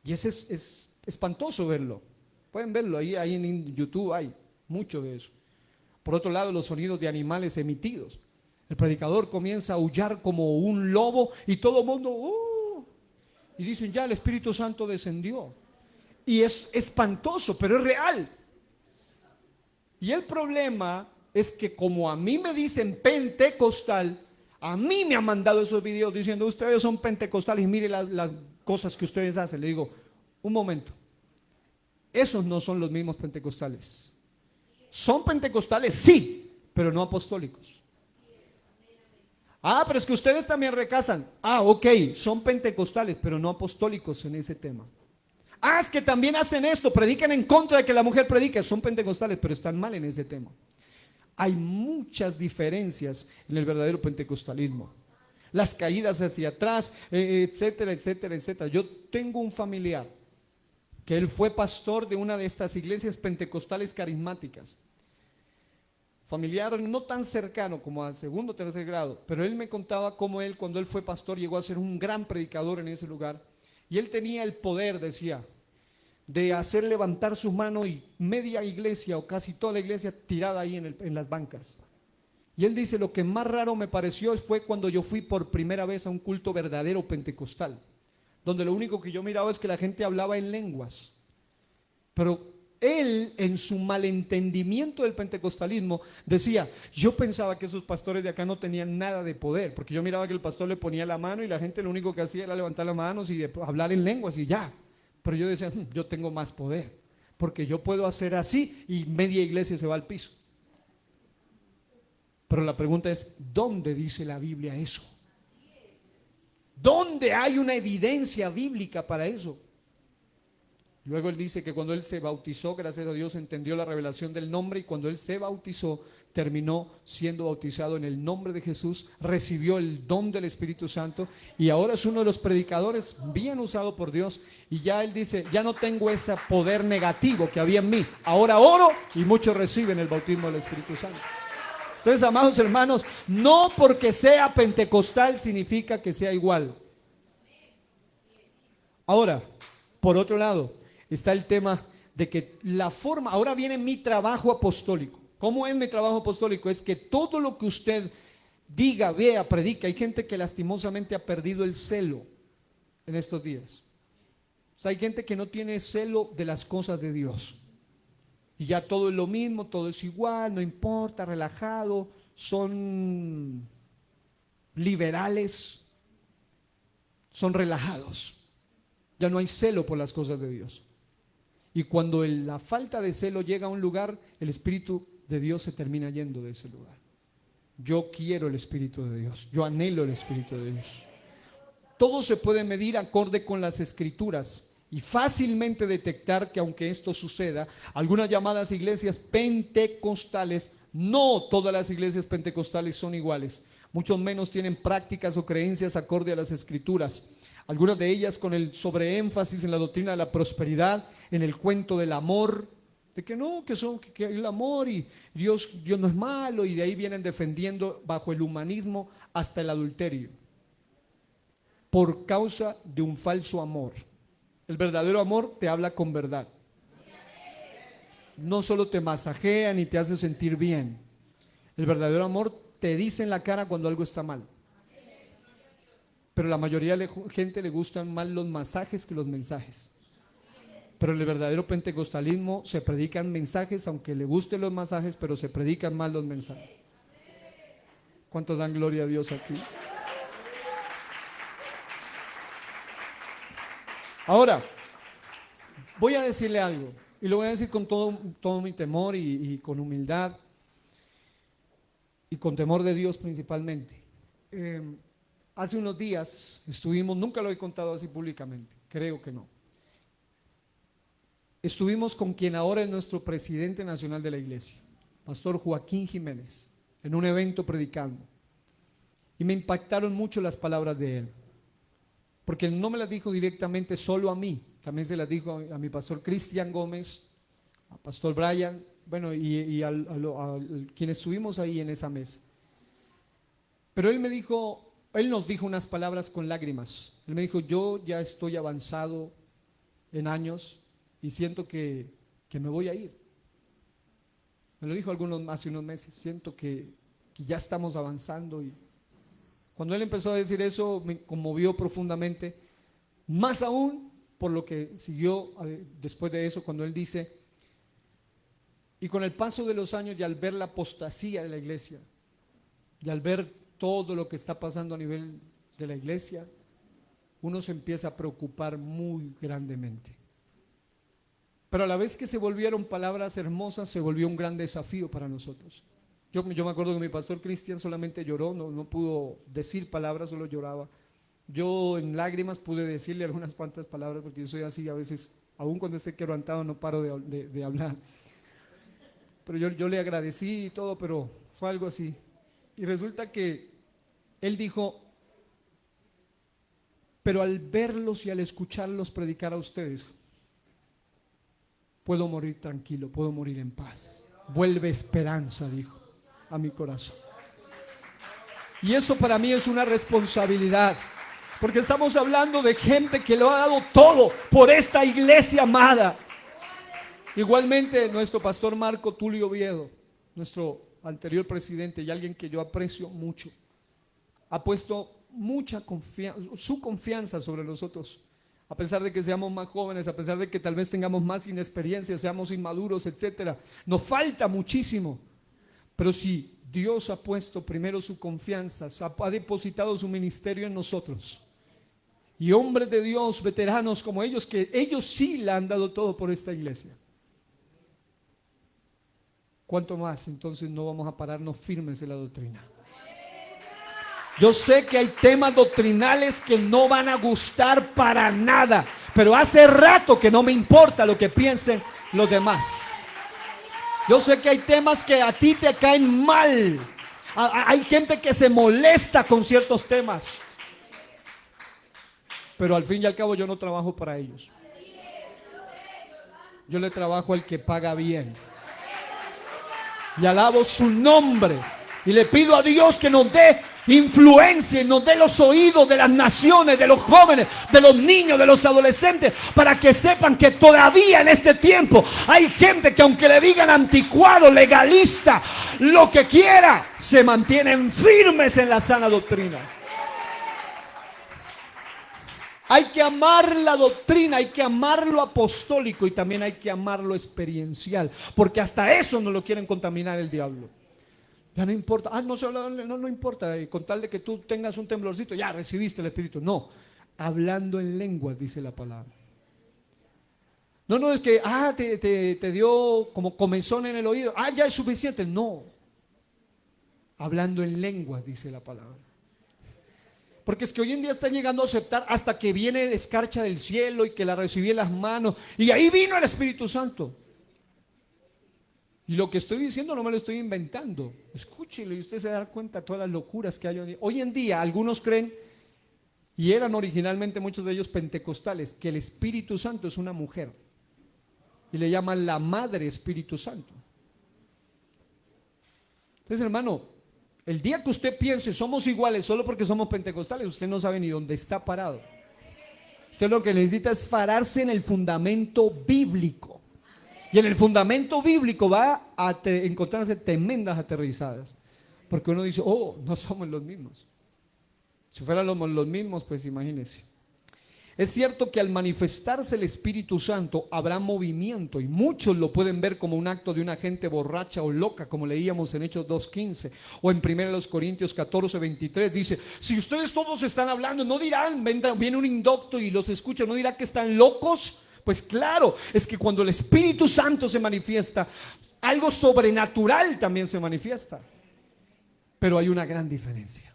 Y ese es espantoso verlo. Pueden verlo, ahí en YouTube hay mucho de eso. Por otro lado, los sonidos de animales emitidos. El predicador comienza a aullar como un lobo y todo el mundo, y dicen, ya el Espíritu Santo descendió. Y es espantoso, pero es real. Y el problema es que como a mí me dicen pentecostal, a mí me han mandado esos videos diciendo, ustedes son pentecostales y mire las cosas que ustedes hacen. Le digo, un momento, esos no son los mismos pentecostales. Son pentecostales, sí, pero no apostólicos. Ah, pero es que ustedes también recasan. Ah, ok, son pentecostales, pero no apostólicos en ese tema. Ah, es que también hacen esto, predican en contra de que la mujer predique. Son pentecostales, pero están mal en ese tema. Hay muchas diferencias en el verdadero pentecostalismo. Las caídas hacia atrás, etcétera, etcétera, etcétera. Yo tengo un familiar que él fue pastor de una de estas iglesias pentecostales carismáticas. Familiar no tan cercano como a segundo o tercer grado, pero él me contaba cómo él, cuando él fue pastor, llegó a ser un gran predicador en ese lugar. Y él tenía el poder, decía, de hacer levantar su mano y media iglesia o casi toda la iglesia tirada ahí en las bancas. Y él dice, lo que más raro me pareció fue cuando yo fui por primera vez a un culto verdadero pentecostal, donde lo único que yo miraba es que la gente hablaba en lenguas. Pero él, en su malentendimiento del pentecostalismo, decía, yo pensaba que esos pastores de acá no tenían nada de poder, porque yo miraba que el pastor le ponía la mano y la gente lo único que hacía era levantar las manos y hablar en lenguas y ya. Pero yo decía, yo tengo más poder, porque yo puedo hacer así y media iglesia se va al piso. Pero la pregunta es, ¿dónde dice la Biblia eso? ¿Dónde hay una evidencia bíblica para eso? Luego él dice que cuando él se bautizó, gracias a Dios, entendió la revelación del nombre, y cuando él se bautizó, terminó siendo bautizado en el nombre de Jesús, recibió el don del Espíritu Santo y ahora es uno de los predicadores bien usado por Dios. Y ya él dice, ya no tengo ese poder negativo que había en mí, ahora oro y muchos reciben el bautismo del Espíritu Santo. Entonces, amados hermanos, no porque sea pentecostal significa que sea igual. Ahora, por otro lado, está el tema de que la forma, ahora viene mi trabajo apostólico. ¿Cómo es mi trabajo apostólico? Es que todo lo que usted diga, vea, predica, hay gente que lastimosamente ha perdido el celo en estos días. O sea, hay gente que no tiene celo de las cosas de Dios. Y ya todo es lo mismo, todo es igual, no importa, relajado, son liberales, son relajados. Ya no hay celo por las cosas de Dios. Y cuando la falta de celo llega a un lugar, el Espíritu de Dios se termina yendo de ese lugar. Yo quiero el Espíritu de Dios, yo anhelo el Espíritu de Dios. Todo se puede medir acorde con las Escrituras y fácilmente detectar que aunque esto suceda, algunas llamadas iglesias pentecostales, no todas las iglesias pentecostales son iguales. Muchos menos tienen prácticas o creencias acorde a las Escrituras. Algunas de ellas con el sobreénfasis en la doctrina de la prosperidad, en el cuento del amor, de que no, que el amor y Dios no es malo, y de ahí vienen defendiendo bajo el humanismo hasta el adulterio, por causa de un falso amor. El verdadero amor te habla con verdad. No solo te masajea ni te hace sentir bien. El verdadero amor te dice en la cara cuando algo está mal. Pero la mayoría de la gente le gustan más los masajes que los mensajes. Pero en el verdadero pentecostalismo se predican mensajes, aunque le gusten los masajes, pero se predican más los mensajes. ¿Cuántos dan gloria a Dios aquí? Ahora, voy a decirle algo, y lo voy a decir con todo mi temor y con humildad, y con temor de Dios principalmente. Hace unos días estuvimos, nunca lo he contado así públicamente, creo que no. Estuvimos con quien ahora es nuestro presidente nacional de la iglesia, Pastor Joaquín Jiménez, en un evento predicando. Y me impactaron mucho las palabras de él, porque no me las dijo directamente solo a mí, también se las dijo a mi pastor Cristian Gómez, a Pastor Brian, bueno, y a quienes estuvimos ahí en esa mesa. Pero él nos dijo unas palabras con lágrimas. Él me dijo, yo ya estoy avanzado en años y siento que me voy a ir. Me lo dijo hace unos meses, siento que ya estamos avanzando. Y cuando él empezó a decir eso, me conmovió profundamente, más aún por lo que siguió después de eso, cuando él dice, y con el paso de los años y al ver la apostasía de la iglesia, y al ver todo lo que está pasando a nivel de la iglesia, uno se empieza a preocupar muy grandemente. Pero a la vez que se volvieron palabras hermosas, se volvió un gran desafío para nosotros. Yo me acuerdo que mi pastor Cristian solamente lloró, no pudo decir palabras, solo lloraba. Yo en lágrimas pude decirle algunas cuantas palabras, porque yo soy así a veces, aún cuando estoy quebrantado no paro de hablar. Pero yo le agradecí y todo, pero fue algo así. Y resulta que él dijo, pero al verlos y al escucharlos predicar a ustedes, puedo morir tranquilo, puedo morir en paz. Vuelve esperanza, dijo, a mi corazón. Y eso para mí es una responsabilidad, porque estamos hablando de gente que lo ha dado todo por esta iglesia amada. Igualmente nuestro pastor Marco Tulio Oviedo, nuestro anterior presidente y alguien que yo aprecio mucho, ha puesto su confianza sobre nosotros. A pesar de que seamos más jóvenes, a pesar de que tal vez tengamos más inexperiencia, seamos inmaduros, etcétera, nos falta muchísimo. Pero si Dios ha puesto primero su confianza, ha depositado su ministerio en nosotros, y hombres de Dios, veteranos como ellos, que ellos sí le han dado todo por esta iglesia. ¿cuánto más entonces no vamos a pararnos firmes en la doctrina? Yo sé que hay temas doctrinales que no van a gustar para nada, pero hace rato que no me importa lo que piensen los demás. Yo sé que hay temas que a ti te caen mal. Hay gente que se molesta con ciertos temas, pero al fin y al cabo yo no trabajo para ellos. Yo le trabajo al que paga bien. Y alabo su nombre. Y le pido a Dios que nos dé influencia y nos dé los oídos de las naciones, de los jóvenes, de los niños, de los adolescentes, para que sepan que todavía en este tiempo hay gente que, aunque le digan anticuado, legalista, lo que quiera, se mantienen firmes en la sana doctrina. Hay que amar la doctrina, hay que amar lo apostólico y también hay que amar lo experiencial, porque hasta eso no lo quieren contaminar el diablo. Ya no importa, no importa, con tal de que tú tengas un temblorcito, ya recibiste el Espíritu. No, hablando en lenguas, dice la palabra. No es que, te dio como comezón en el oído, ya es suficiente. No, hablando en lenguas, dice la palabra. Porque es que hoy en día están llegando a aceptar hasta que viene escarcha del cielo y que la recibí en las manos, y ahí vino el Espíritu Santo. Y lo que estoy diciendo no me lo estoy inventando. Escúchelo y usted se da cuenta de todas las locuras que hay hoy. Hoy en día algunos creen, y eran originalmente muchos de ellos pentecostales, que el Espíritu Santo es una mujer. Y le llaman la Madre Espíritu Santo. Entonces, hermano, el día que usted piense somos iguales solo porque somos pentecostales, usted no sabe ni dónde está parado. Usted lo que necesita es pararse en el fundamento bíblico. Y en el fundamento bíblico va a encontrarse tremendas aterrizadas. Porque uno dice, no somos los mismos. Si fueran los mismos, pues imagínense. Es cierto que al manifestarse el Espíritu Santo habrá movimiento y muchos lo pueden ver como un acto de una gente borracha o loca, como leíamos en Hechos 2:15 o en 1 Corintios 14:23. Dice, si ustedes todos están hablando, no dirán, viene un indocto y los escucha, no dirá que están locos. Pues claro, es que cuando el Espíritu Santo se manifiesta, algo sobrenatural también se manifiesta. Pero hay una gran diferencia.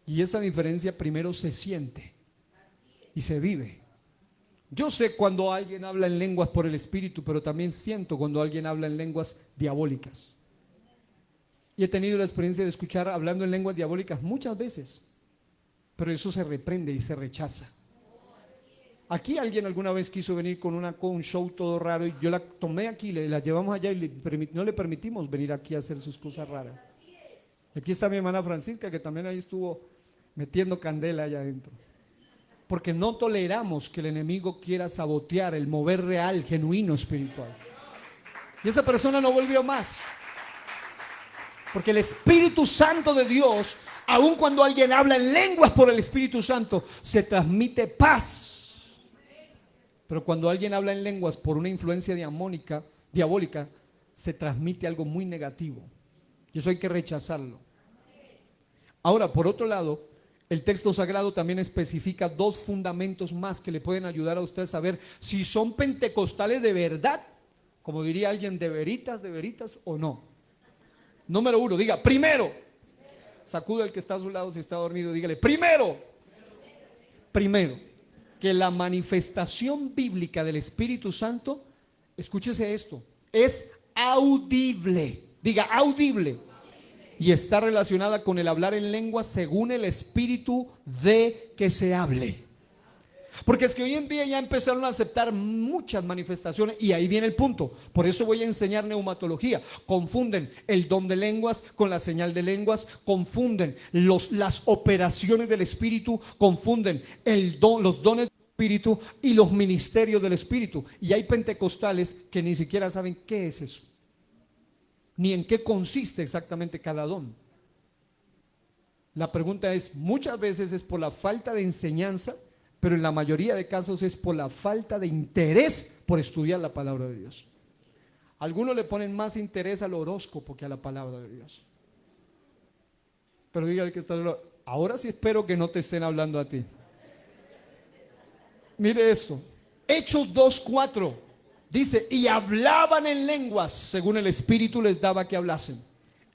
Y esa diferencia primero se siente y se vive. Yo sé cuando alguien habla en lenguas por el Espíritu, pero también siento cuando alguien habla en lenguas diabólicas. Y he tenido la experiencia de escuchar hablando en lenguas diabólicas muchas veces, pero eso se reprende y se rechaza. Aquí alguien alguna vez quiso venir con un show todo raro y yo la tomé aquí, la llevamos allá y no le permitimos venir aquí a hacer sus cosas raras. Aquí está mi hermana Francisca, que también ahí estuvo metiendo candela allá adentro. Porque no toleramos que el enemigo quiera sabotear el mover real, genuino, espiritual. Y esa persona no volvió más. Porque el Espíritu Santo de Dios, aun cuando alguien habla en lenguas por el Espíritu Santo, se transmite paz. Pero cuando alguien habla en lenguas por una influencia diabólica, se transmite algo muy negativo. Y eso hay que rechazarlo. Ahora, por otro lado, el texto sagrado también especifica dos fundamentos más que le pueden ayudar a usted a saber si son pentecostales de verdad, como diría alguien, de veritas o no. Número uno, diga, primero. Sacuda al que está a su lado si está dormido, dígale, primero, que la manifestación bíblica del Espíritu Santo, escúchese esto, es audible, diga audible, y está relacionada con el hablar en lenguas según el espíritu de que se hable. Porque es que hoy en día ya empezaron a aceptar muchas manifestaciones y ahí viene el punto. Por eso voy a enseñar neumatología. Confunden el don de lenguas con la señal de lenguas, confunden las operaciones del Espíritu, confunden los dones del Espíritu y los ministerios del Espíritu. Y hay pentecostales que ni siquiera saben qué es eso, ni en qué consiste exactamente cada don. La pregunta es, muchas veces es por la falta de enseñanza, pero en la mayoría de casos es por la falta de interés por estudiar la palabra de Dios. Algunos le ponen más interés al horóscopo que a la palabra de Dios. Pero dígale que está, ahora sí espero que no te estén hablando a ti. Mire esto, Hechos 2:4. Dice, y hablaban en lenguas, según el Espíritu les daba que hablasen.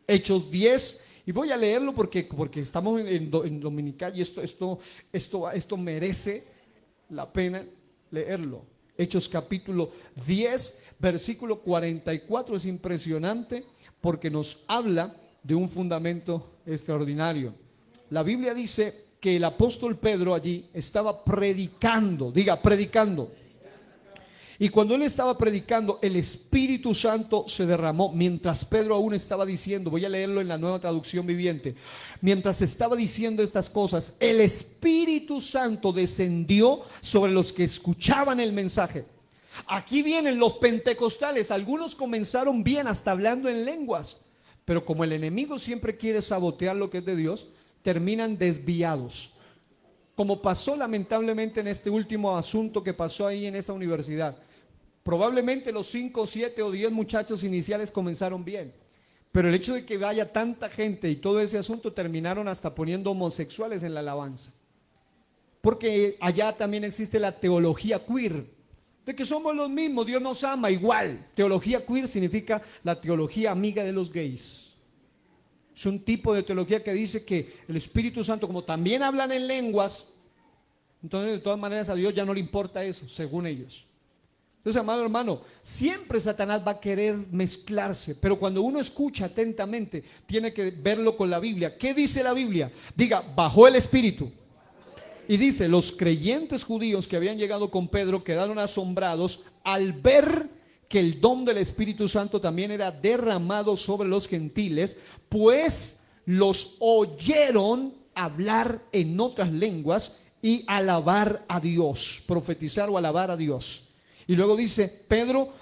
Hechos 10, y voy a leerlo porque estamos en dominical y esto merece la pena leerlo. Hechos capítulo 10, versículo 44, es impresionante porque nos habla de un fundamento extraordinario. La Biblia dice que el apóstol Pedro allí estaba predicando, diga predicando. Y cuando él estaba predicando, el Espíritu Santo se derramó mientras Pedro aún estaba diciendo, voy a leerlo en la Nueva Traducción Viviente, mientras estaba diciendo estas cosas, el Espíritu Santo descendió sobre los que escuchaban el mensaje. Aquí vienen los pentecostales, algunos comenzaron bien hasta hablando en lenguas, pero como el enemigo siempre quiere sabotear lo que es de Dios, terminan desviados. Como pasó lamentablemente en este último asunto que pasó ahí en esa universidad. Probablemente los 5, 7 o 10 muchachos iniciales comenzaron bien, pero el hecho de que vaya tanta gente y todo ese asunto terminaron hasta poniendo homosexuales en la alabanza. Porque allá también existe la teología queer, de que somos los mismos, Dios nos ama igual. Teología queer significa la teología amiga de los gays. Es un tipo de teología que dice que el Espíritu Santo, como también hablan en lenguas, entonces de todas maneras a Dios ya no le importa eso, según ellos. Entonces, amado hermano, siempre Satanás va a querer mezclarse, pero cuando uno escucha atentamente, tiene que verlo con la Biblia. ¿Qué dice la Biblia? Diga, bajó el Espíritu. Y dice, los creyentes judíos que habían llegado con Pedro quedaron asombrados al ver que el don del Espíritu Santo también era derramado sobre los gentiles, pues los oyeron hablar en otras lenguas y alabar a Dios, profetizar o alabar a Dios. Y luego dice Pedro,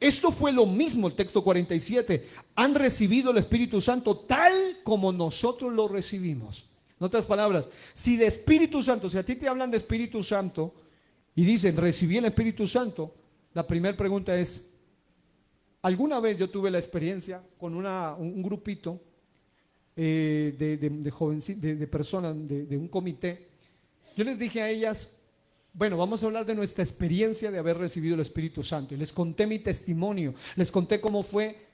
esto fue lo mismo, el texto 47, han recibido el Espíritu Santo tal como nosotros lo recibimos. En otras palabras, si de Espíritu Santo, si a ti te hablan de Espíritu Santo y dicen, recibí el Espíritu Santo, la primera pregunta es, alguna vez yo tuve la experiencia con un grupito de personas, de un comité. Yo les dije a ellas, bueno, vamos a hablar de nuestra experiencia de haber recibido el Espíritu Santo. Y les conté mi testimonio, les conté cómo fue.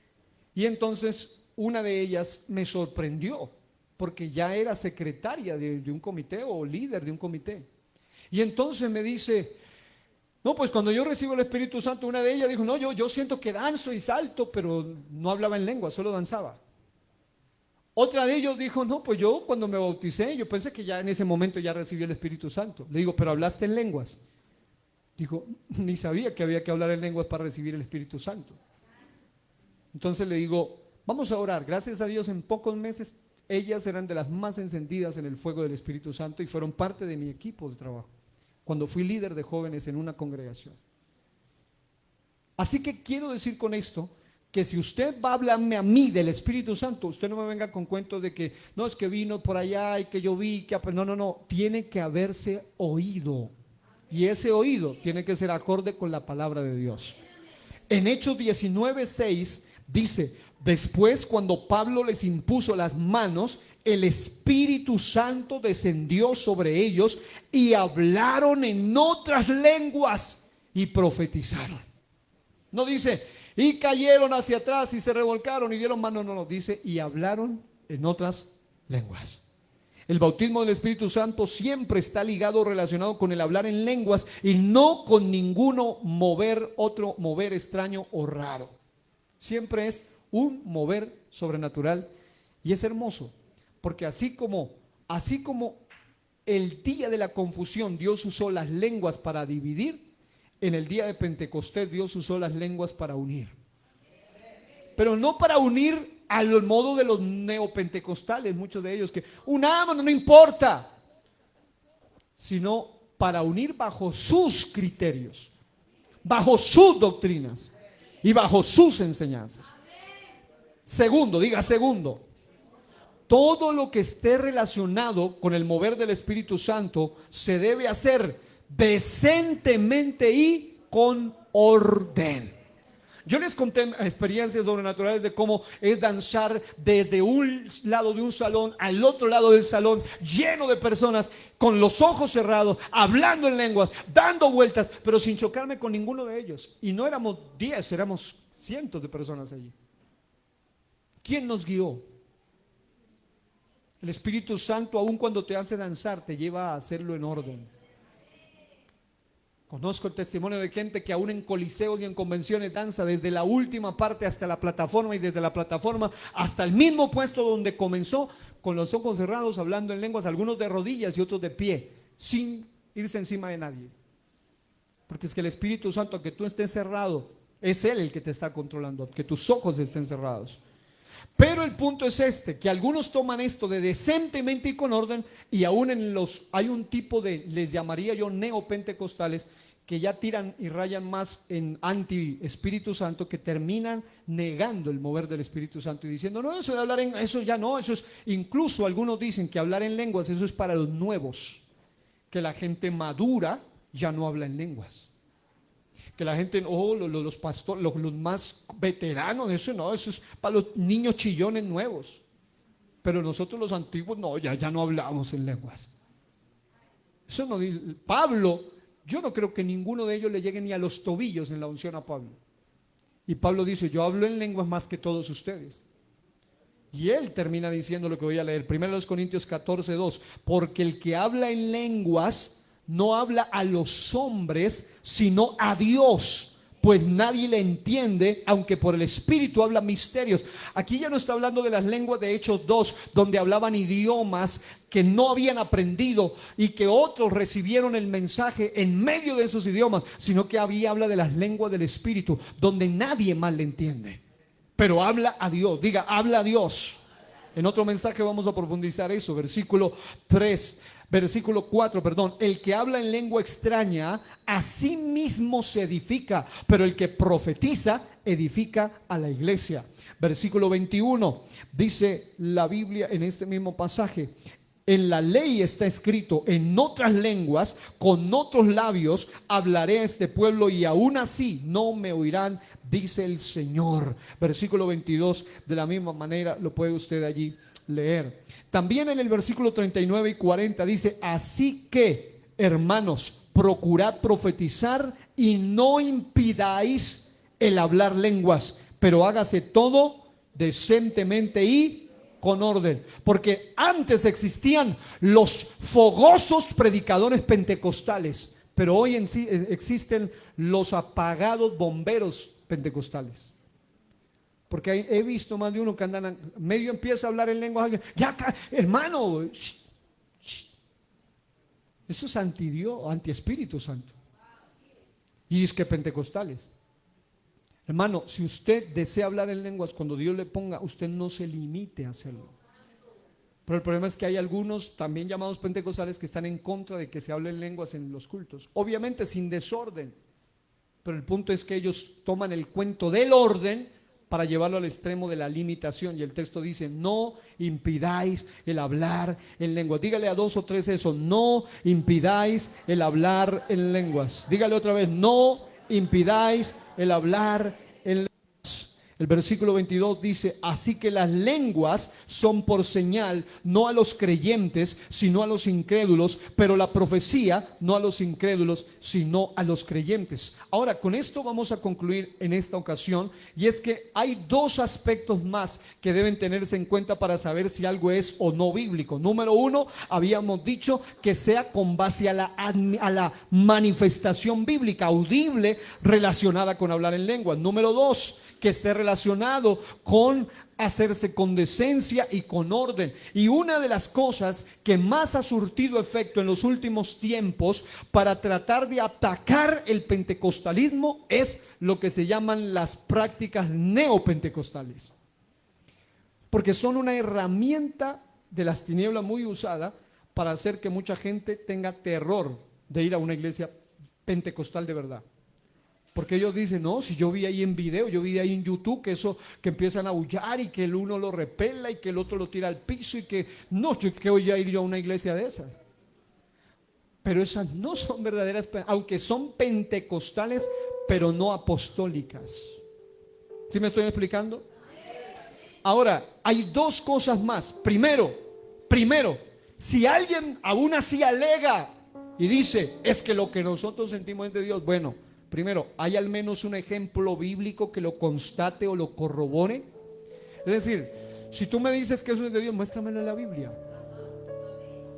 Y entonces una de ellas me sorprendió, porque ya era secretaria de un comité o líder de un comité. Y entonces me dice, no, pues cuando yo recibo el Espíritu Santo, una de ellas dijo, no, yo siento que danzo y salto, pero no hablaba en lengua, solo danzaba. Otra de ellos dijo, no, pues yo cuando me bauticé, yo pensé que ya en ese momento ya recibí el Espíritu Santo. Le digo, ¿pero hablaste en lenguas? Dijo, ni sabía que había que hablar en lenguas para recibir el Espíritu Santo. Entonces le digo, vamos a orar. Gracias a Dios, en pocos meses ellas eran de las más encendidas en el fuego del Espíritu Santo y fueron parte de mi equipo de trabajo cuando fui líder de jóvenes en una congregación. Así que quiero decir con esto que si usted va a hablarme a mí del Espíritu Santo, usted no me venga con cuentos de que no, es que vino por allá y que yo vi que no, tiene que haberse oído, y ese oído tiene que ser acorde con la palabra de Dios. En Hechos 19:6 dice, después cuando Pablo les impuso las manos, el Espíritu Santo descendió sobre ellos y hablaron en otras lenguas y profetizaron. No dice, y cayeron hacia atrás y se revolcaron y dieron mano, no, dice, y hablaron en otras lenguas. El bautismo del Espíritu Santo siempre está ligado, relacionado con el hablar en lenguas y no con ninguno otro mover extraño o raro. Siempre es un mover sobrenatural y es hermoso, porque así como el día de la confusión Dios usó las lenguas para dividir, en el día de Pentecostés Dios usó las lenguas para unir, pero no para unir al modo de los neopentecostales, muchos de ellos que unámonos, no importa, sino para unir bajo sus criterios, bajo sus doctrinas y bajo sus enseñanzas. Segundo, diga segundo, todo lo que esté relacionado con el mover del Espíritu Santo se debe hacer decentemente y con orden. Yo les conté experiencias sobrenaturales de cómo es danzar desde un lado de un salón al otro lado del salón, lleno de personas, con los ojos cerrados, hablando en lenguas, dando vueltas, pero sin chocarme con ninguno de ellos. Y no éramos 10, éramos cientos de personas allí. ¿Quién nos guió? El Espíritu Santo, aun cuando te hace danzar, te lleva a hacerlo en orden. Conozco el testimonio de gente que aún en coliseos y en convenciones danza desde la última parte hasta la plataforma y desde la plataforma hasta el mismo puesto donde comenzó, con los ojos cerrados, hablando en lenguas, algunos de rodillas y otros de pie, sin irse encima de nadie. Porque es que el Espíritu Santo, aunque tú estés cerrado, es Él el que te está controlando, que tus ojos estén cerrados. Pero el punto es este, que algunos toman esto de decentemente y con orden, y aún hay un tipo de, les llamaría yo neopentecostales, que ya tiran y rayan más en anti-Espíritu Santo, que terminan negando el mover del Espíritu Santo y diciendo, no, eso de hablar en, eso ya no, eso es, incluso algunos dicen que hablar en lenguas, eso es para los nuevos, que la gente madura ya no habla en lenguas. Que la gente, los pastores, los más veteranos, eso no, eso es para los niños chillones nuevos. Pero nosotros los antiguos, no, ya no hablamos en lenguas. Eso no, Pablo, yo no creo que ninguno de ellos le llegue ni a los tobillos en la unción a Pablo. Y Pablo dice, yo hablo en lenguas más que todos ustedes. Y él termina diciendo lo que voy a leer, 1 Corintios 14:2, porque el que habla en lenguas no habla a los hombres, sino a Dios, pues nadie le entiende, aunque por el Espíritu habla misterios. Aquí ya no está hablando de las lenguas de Hechos 2, donde hablaban idiomas que no habían aprendido y que otros recibieron el mensaje en medio de esos idiomas, sino que habla de las lenguas del Espíritu, donde nadie más le entiende, pero habla a Dios. Diga, habla a Dios. En otro mensaje vamos a profundizar eso, versículo 4, el que habla en lengua extraña a sí mismo se edifica, pero el que profetiza edifica a la iglesia. Versículo 21, dice la Biblia en este mismo pasaje, en la ley está escrito, en otras lenguas, con otros labios hablaré a este pueblo y aún así no me oirán, dice el Señor. Versículo 22, de la misma manera lo puede usted allí leer. También en el versículo 39 y 40 dice, así que, hermanos, procurad profetizar y no impidáis el hablar lenguas, pero hágase todo decentemente y con orden. Porque antes existían los fogosos predicadores pentecostales, pero hoy en sí existen los apagados bomberos pentecostales. Porque he visto más de uno que andan, medio empieza a hablar en lenguas, ya hermano, shh. Eso es anti-Dios, anti-Espíritu Santo. Y es que pentecostales. Hermano, si usted desea hablar en lenguas, cuando Dios le ponga, usted no se limite a hacerlo. Pero el problema es que hay algunos, también llamados pentecostales, que están en contra de que se hable en lenguas en los cultos. Obviamente sin desorden. Pero el punto es que ellos toman el cuento del orden para llevarlo al extremo de la limitación, y el texto dice, no impidáis el hablar en lenguas. Dígale a 2 o 3 eso, no impidáis el hablar en lenguas. Dígale otra vez, no impidáis el hablar en lenguas. El versículo 22 dice, así que las lenguas son por señal, no a los creyentes, sino a los incrédulos, pero la profecía no a los incrédulos, sino a los creyentes. Ahora, con esto vamos a concluir en esta ocasión, y es que hay 2 aspectos más que deben tenerse en cuenta para saber si algo es o no bíblico. Número 1, habíamos dicho que sea con base a la manifestación bíblica, audible, relacionada con hablar en lenguas. Número 2, que esté relacionado con hacerse con decencia y con orden. Y una de las cosas que más ha surtido efecto en los últimos tiempos para tratar de atacar el pentecostalismo es lo que se llaman las prácticas neopentecostales, porque son una herramienta de las tinieblas muy usada para hacer que mucha gente tenga terror de ir a una iglesia pentecostal de verdad. Porque ellos dicen, no, si yo vi ahí en video, yo vi ahí en YouTube que eso, que empiezan a aullar y que el uno lo repela y que el otro lo tira al piso y que, no, yo que voy a ir yo a una iglesia de esas. Pero esas no son verdaderas, aunque son pentecostales, pero no apostólicas. ¿Sí me estoy explicando? Ahora, hay dos cosas más. Primero, si alguien aún así alega y dice, es que lo que nosotros sentimos es de Dios, bueno, primero, ¿hay al menos un ejemplo bíblico que lo constate o lo corrobore? Es decir, si tú me dices que eso es de Dios, muéstramelo en la Biblia.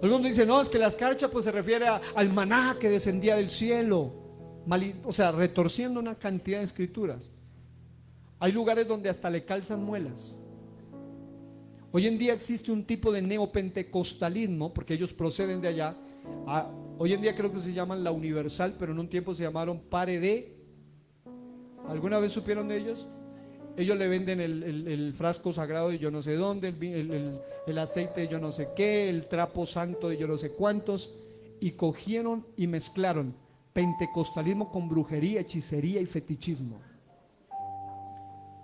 Algunos dicen, no, es que la escarcha pues se refiere al maná que descendía del cielo, o sea, retorciendo una cantidad de escrituras. Hay lugares donde hasta le calzan muelas. Hoy en día existe un tipo de neopentecostalismo, porque ellos proceden de allá. Hoy en día creo que se llaman la Universal, pero en un tiempo se llamaron Pare de. ¿Alguna vez supieron de ellos? Ellos le venden el frasco sagrado de yo no sé dónde, el aceite de yo no sé qué, el trapo santo de yo no sé cuántos, y cogieron y mezclaron pentecostalismo con brujería, hechicería y fetichismo.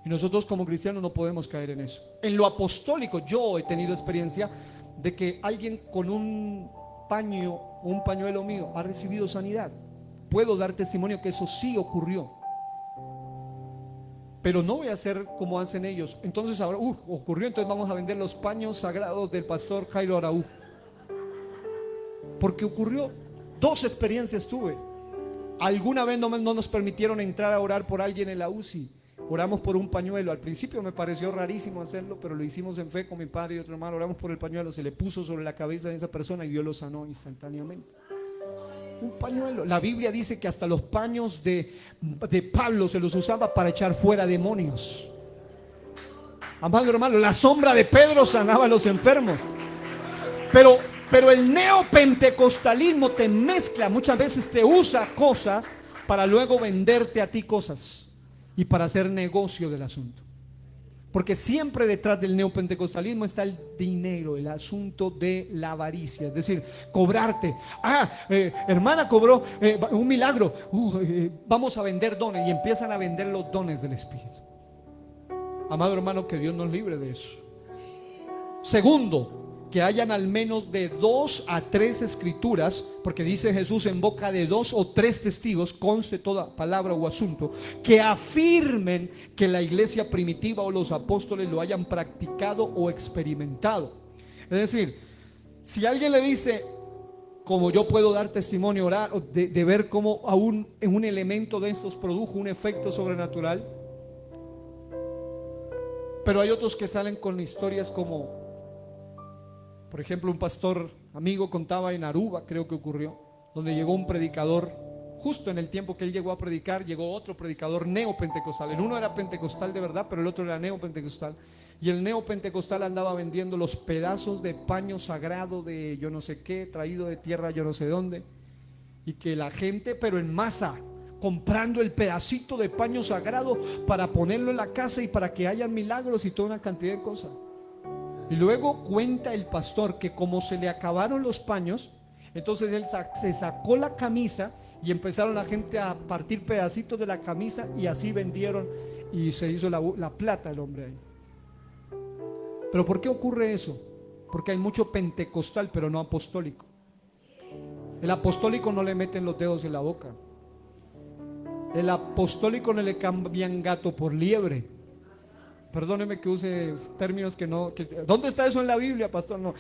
Y nosotros como cristianos no podemos caer en eso. En lo apostólico yo he tenido experiencia de que alguien con un pañuelo mío ha recibido sanidad. Puedo dar testimonio que eso sí ocurrió. Pero no voy a hacer como hacen ellos. Entonces ahora, ocurrió, entonces vamos a vender los paños sagrados del pastor Jairo Araújo. Porque ocurrió, 2 experiencias tuve. Alguna vez no nos permitieron entrar a orar por alguien en la UCI. Oramos por un pañuelo. Al principio me pareció rarísimo hacerlo, pero lo hicimos en fe con mi padre y otro hermano. Oramos por el pañuelo, se le puso sobre la cabeza de esa persona y Dios lo sanó instantáneamente. Un pañuelo. La Biblia dice que hasta los paños de Pablo se los usaba para echar fuera demonios. Amado hermano, la sombra de Pedro sanaba a los enfermos. Pero el neopentecostalismo te mezcla, muchas veces te usa cosas para luego venderte a ti cosas y para hacer negocio del asunto. Porque siempre detrás del neopentecostalismo está el dinero, el asunto de la avaricia. Es decir, cobrarte. Hermana cobró un milagro. Vamos a vender dones. Y empiezan a vender los dones del Espíritu. Amado hermano, que Dios nos libre de eso. Segundo, que hayan al menos de 2 a 3 escrituras, porque dice Jesús, en boca de 2 o 3 testigos conste toda palabra o asunto, que afirmen que la iglesia primitiva o los apóstoles lo hayan practicado o experimentado. Es decir, si alguien le dice, como yo puedo dar testimonio oral de ver cómo aún en un elemento de estos produjo un efecto sobrenatural, pero hay otros que salen con historias como, por ejemplo, un pastor amigo contaba en Aruba, creo que ocurrió, donde llegó un predicador, justo en el tiempo que él llegó a predicar, llegó otro predicador neopentecostal. El uno era pentecostal de verdad, pero el otro era neopentecostal. Y el neopentecostal andaba vendiendo los pedazos de paño sagrado de yo no sé qué, traído de tierra yo no sé dónde. Y que la gente, pero en masa, comprando el pedacito de paño sagrado para ponerlo en la casa y para que hayan milagros y toda una cantidad de cosas. Y luego cuenta el pastor que como se le acabaron los paños, entonces él se sacó la camisa y empezaron la gente a partir pedacitos de la camisa y así vendieron y se hizo la plata el hombre ahí. ¿Pero por qué ocurre eso? Porque hay mucho pentecostal pero no apostólico. El apostólico no le meten los dedos en la boca. El apostólico no le cambian gato por liebre. Perdóneme que use términos que no. ¿Dónde está eso en la Biblia, pastor? No,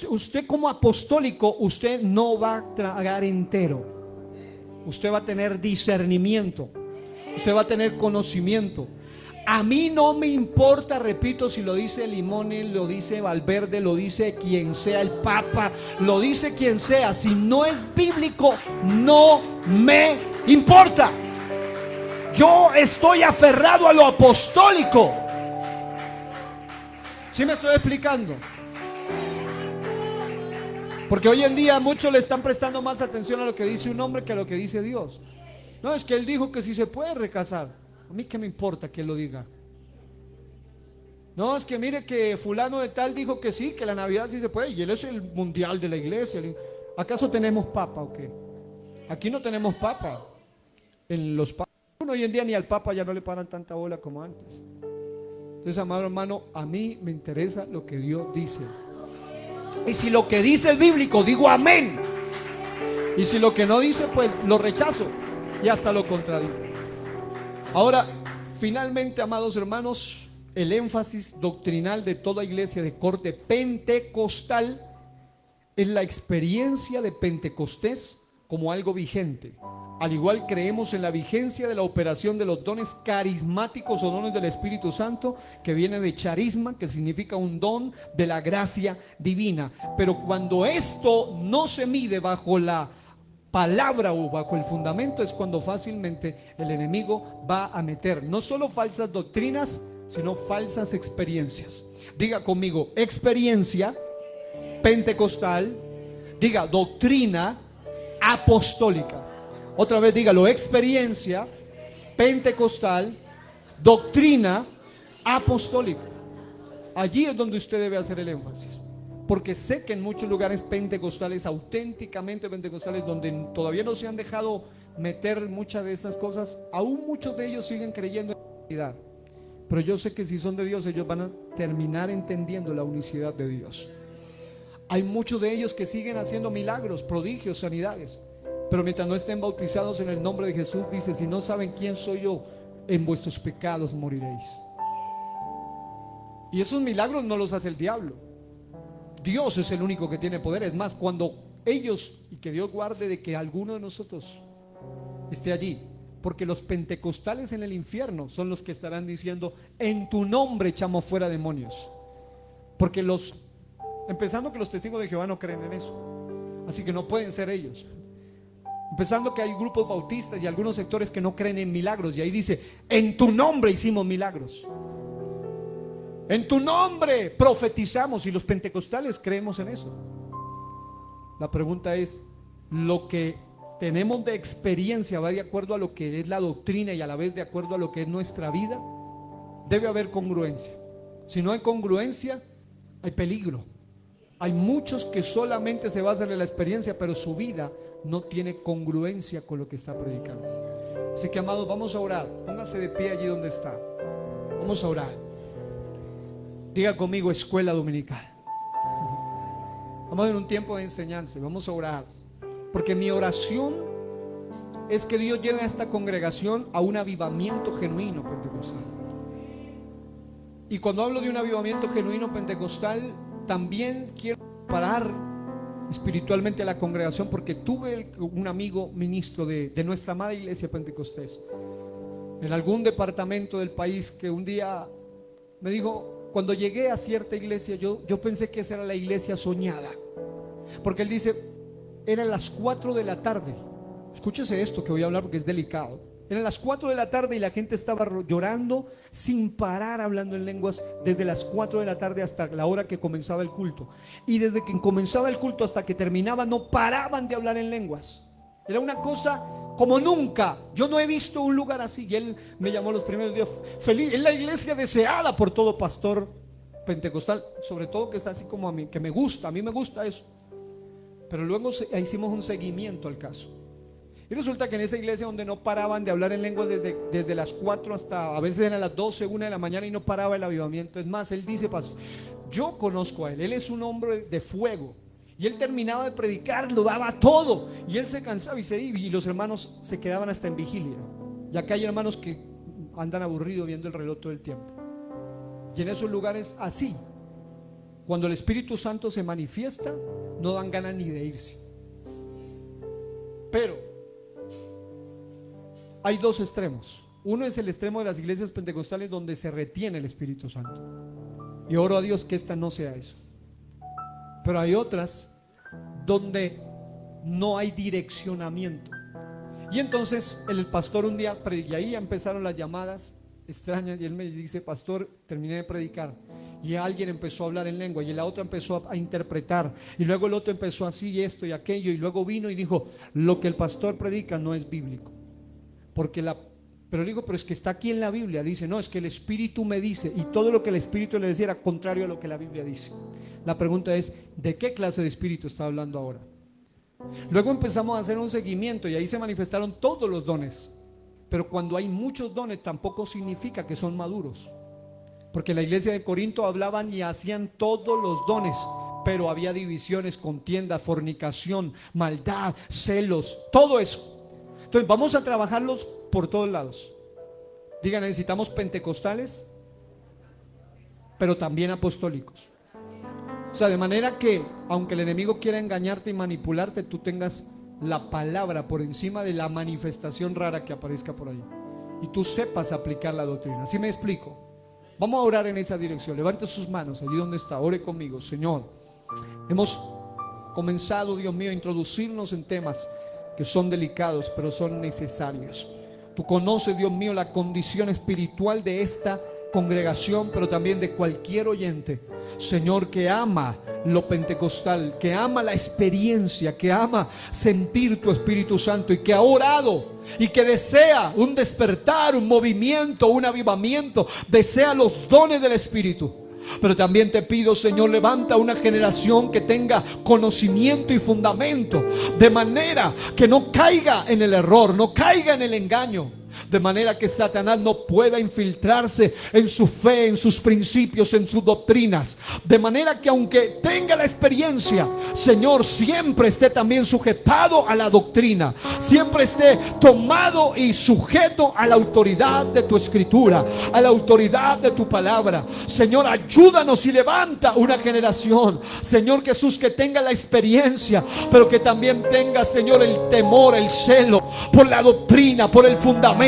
usted como apostólico, usted no va a tragar entero. Usted va a tener discernimiento. Usted va a tener conocimiento. A mí no me importa, repito, si lo dice Limone, lo dice Valverde, lo dice quien sea, el Papa, lo dice quien sea. Si no es bíblico, no me importa. Yo estoy aferrado a lo apostólico. ¿Sí me estoy explicando? Porque hoy en día muchos le están prestando más atención a lo que dice un hombre que a lo que dice Dios. No, es que él dijo que si se puede recasar. A mí qué me importa que él lo diga. No, es que mire que fulano de tal dijo que sí, que la Navidad sí se puede. Y él es el mundial de la iglesia. ¿Acaso tenemos papa o qué? Aquí no tenemos papa. En los papas hoy en día ni al papa ya no le paran tanta bola como antes. Entonces, amado hermano, a mí me interesa lo que Dios dice. Y si lo que dice es bíblico, digo amén. Y si lo que no dice, pues lo rechazo y hasta lo contradigo. Ahora, finalmente, amados hermanos, el énfasis doctrinal de toda iglesia de corte pentecostal es la experiencia de Pentecostés como algo vigente. Al igual creemos en la vigencia de la operación de los dones carismáticos o dones del Espíritu Santo, que viene de charisma, que significa un don de la gracia divina. Pero cuando esto no se mide bajo la palabra o bajo el fundamento, es cuando fácilmente el enemigo va a meter no solo falsas doctrinas, sino falsas experiencias. Diga conmigo: experiencia pentecostal. Diga: doctrina apostólica. Otra vez dígalo: experiencia pentecostal, doctrina apostólica. Allí es donde usted debe hacer el énfasis, porque sé que en muchos lugares pentecostales, auténticamente pentecostales, donde todavía no se han dejado meter muchas de estas cosas, aún muchos de ellos siguen creyendo en la unidad. Pero yo sé que si son de Dios, ellos van a terminar entendiendo la unicidad de Dios. Hay muchos de ellos que siguen haciendo milagros, prodigios, sanidades, pero mientras no estén bautizados en el nombre de Jesús, dice: si no saben quién soy yo, en vuestros pecados moriréis. Y esos milagros no los hace el diablo. Dios es el único que tiene poder. Es más, cuando ellos, y que Dios guarde de que alguno de nosotros esté allí, porque los pentecostales en el infierno son los que estarán diciendo: en tu nombre echamos fuera demonios. Porque empezando que los testigos de Jehová no creen en eso, así que no pueden ser ellos. Empezando que hay grupos bautistas y algunos sectores que no creen en milagros, y ahí dice: en tu nombre hicimos milagros, en tu nombre profetizamos, y los pentecostales creemos en eso. La pregunta es: ¿lo que tenemos de experiencia va de acuerdo a lo que es la doctrina y a la vez de acuerdo a lo que es nuestra vida? Debe haber congruencia. Si no hay congruencia, hay peligro. Hay muchos que solamente se basan en la experiencia, pero su vida no tiene congruencia con lo que está predicando. Así que, amados, vamos a orar. Póngase de pie allí donde está. Vamos a orar. Diga conmigo: escuela dominical. Vamos en un tiempo de enseñanza. Vamos a orar, porque mi oración es que Dios lleve a esta congregación a un avivamiento genuino pentecostal. Y cuando hablo de un avivamiento genuino pentecostal, también quiero parar espiritualmente a la congregación, porque tuve un amigo ministro de nuestra amada iglesia pentecostés en algún departamento del país, que un día me dijo: cuando llegué a cierta iglesia, yo pensé que esa era la iglesia soñada, porque él dice: eran las 4 de la tarde. Escúchese esto que voy a hablar porque es delicado. Eran las 4 de la tarde y la gente estaba llorando sin parar, hablando en lenguas, desde las 4 de la tarde hasta la hora que comenzaba el culto. Y desde que comenzaba el culto hasta que terminaba, no paraban de hablar en lenguas. Era una cosa como nunca. Yo no he visto un lugar así. Y él me llamó los primeros días: feliz, es la iglesia deseada por todo pastor pentecostal, sobre todo que es así como a mí, que me gusta, a mí me gusta eso. Pero luego hicimos un seguimiento al caso. Y resulta que en esa iglesia donde no paraban de hablar en lenguas desde las 4 hasta a veces eran las 12, 1 de la mañana, y no paraba el avivamiento. Es más, él dice: pastor, yo conozco a él es un hombre de fuego. Y él terminaba de predicar, lo daba todo, y él se cansaba y se iba, y los hermanos se quedaban hasta en vigilia. Y acá hay hermanos que andan aburridos viendo el reloj todo el tiempo. Y en esos lugares así, cuando el Espíritu Santo se manifiesta, no dan ganas ni de irse. Pero hay dos extremos. Uno es el extremo de las iglesias pentecostales, donde se retiene el Espíritu Santo, y oro a Dios que esta no sea eso. Pero hay otras donde no hay direccionamiento. Y entonces el pastor un día y ahí ya empezaron las llamadas extrañas, y él me dice: pastor, terminé de predicar, y alguien empezó a hablar en lengua, y la otra empezó a interpretar, y luego el otro empezó así, y esto y aquello, y luego vino y dijo: lo que el pastor predica no es bíblico. Pero le digo: pero es que está aquí en la Biblia. Dice: no, es que el Espíritu me dice, y todo lo que el Espíritu le decía era contrario a lo que la Biblia dice. La pregunta es: ¿de qué clase de Espíritu está hablando ahora? Luego empezamos a hacer un seguimiento, y ahí se manifestaron todos los dones. Pero cuando hay muchos dones, tampoco significa que son maduros, porque la iglesia de Corinto hablaban y hacían todos los dones, pero había divisiones, contienda, fornicación, maldad, celos, todo eso. Entonces vamos a trabajarlos por todos lados. Diga, necesitamos pentecostales, pero también apostólicos. O sea, de manera que, aunque el enemigo quiera engañarte y manipularte, tú tengas la palabra por encima de la manifestación rara que aparezca por ahí, y tú sepas aplicar la doctrina. ¿Sí me explico? Vamos a orar en esa dirección. Levante sus manos allí donde está, ore conmigo. Señor, hemos comenzado, Dios mío, a introducirnos en temas que son delicados, pero son necesarios. Tú conoces, Dios mío, la condición espiritual de esta congregación, pero también de cualquier oyente, Señor, que ama lo pentecostal, que ama la experiencia, que ama sentir tu Espíritu Santo, y que ha orado y que desea un despertar, un movimiento, un avivamiento, desea los dones del Espíritu. Pero también te pido, Señor, levanta una generación que tenga conocimiento y fundamento, de manera que no caiga en el error, no caiga en el engaño, de manera que Satanás no pueda infiltrarse en su fe, en sus principios, en sus doctrinas, de manera que aunque tenga la experiencia, Señor, siempre esté también sujetado a la doctrina, siempre esté tomado y sujeto a la autoridad de tu escritura, a la autoridad de tu palabra. Señor, ayúdanos y levanta una generación, Señor Jesús, que tenga la experiencia, pero que también tenga, Señor, el temor, el celo por la doctrina, por el fundamento.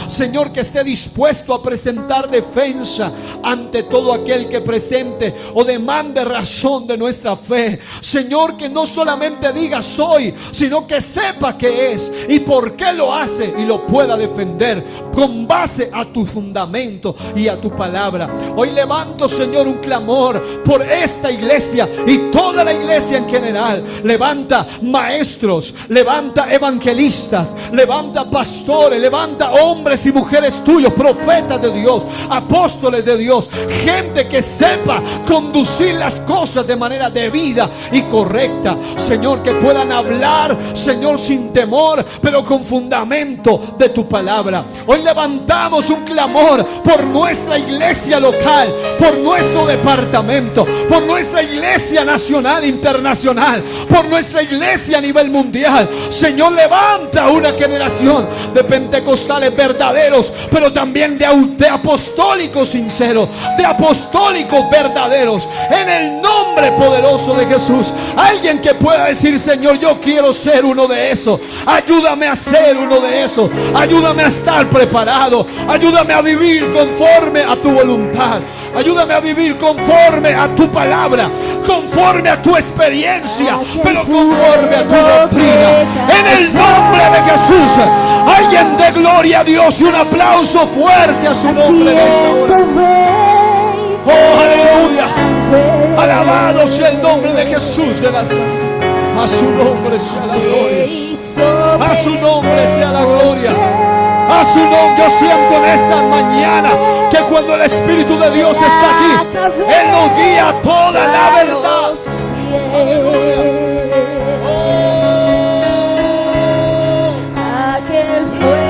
Señor, que esté dispuesto a presentar defensa ante todo aquel que presente o demande razón de nuestra fe. Señor, que no solamente diga soy, sino que sepa qué es y por qué lo hace, y lo pueda defender con base a tu fundamento y a tu palabra. Hoy levanto, Señor, un clamor por esta iglesia y toda la iglesia en general. Levanta maestros, levanta evangelistas, levanta pastores, levanta hombres y mujeres tuyos, profetas de Dios, apóstoles de Dios, gente que sepa conducir las cosas de manera debida y correcta. Señor, que puedan hablar, Señor, sin temor, pero con fundamento de tu palabra. Hoy levantamos un clamor por nuestra iglesia local, por nuestro departamento, por nuestra iglesia nacional, internacional, por nuestra iglesia a nivel mundial. Señor, levanta una generación de pentecostales verdaderos, pero también de apostólicos sinceros, de apostólicos verdaderos, en el nombre poderoso de Jesús. Alguien que pueda decir: Señor, yo quiero ser uno de esos. Ayúdame a ser uno de esos. Ayúdame a estar preparado. Ayúdame a vivir conforme a tu voluntad. Ayúdame a vivir conforme a tu palabra, conforme a tu experiencia, pero conforme a tu doctrina. En el nombre de Jesús. Alguien de gloria a Dios y un aplauso fuerte a su nombre en esta hora. Oh, aleluya. Alabado sea el nombre de Jesús de Nazaret. A su nombre sea la gloria. A su nombre sea la gloria. A su nombre. Yo siento en esta mañana que cuando el Espíritu de Dios está aquí, Él nos guía a toda la verdad. Aleluya. Aquel fue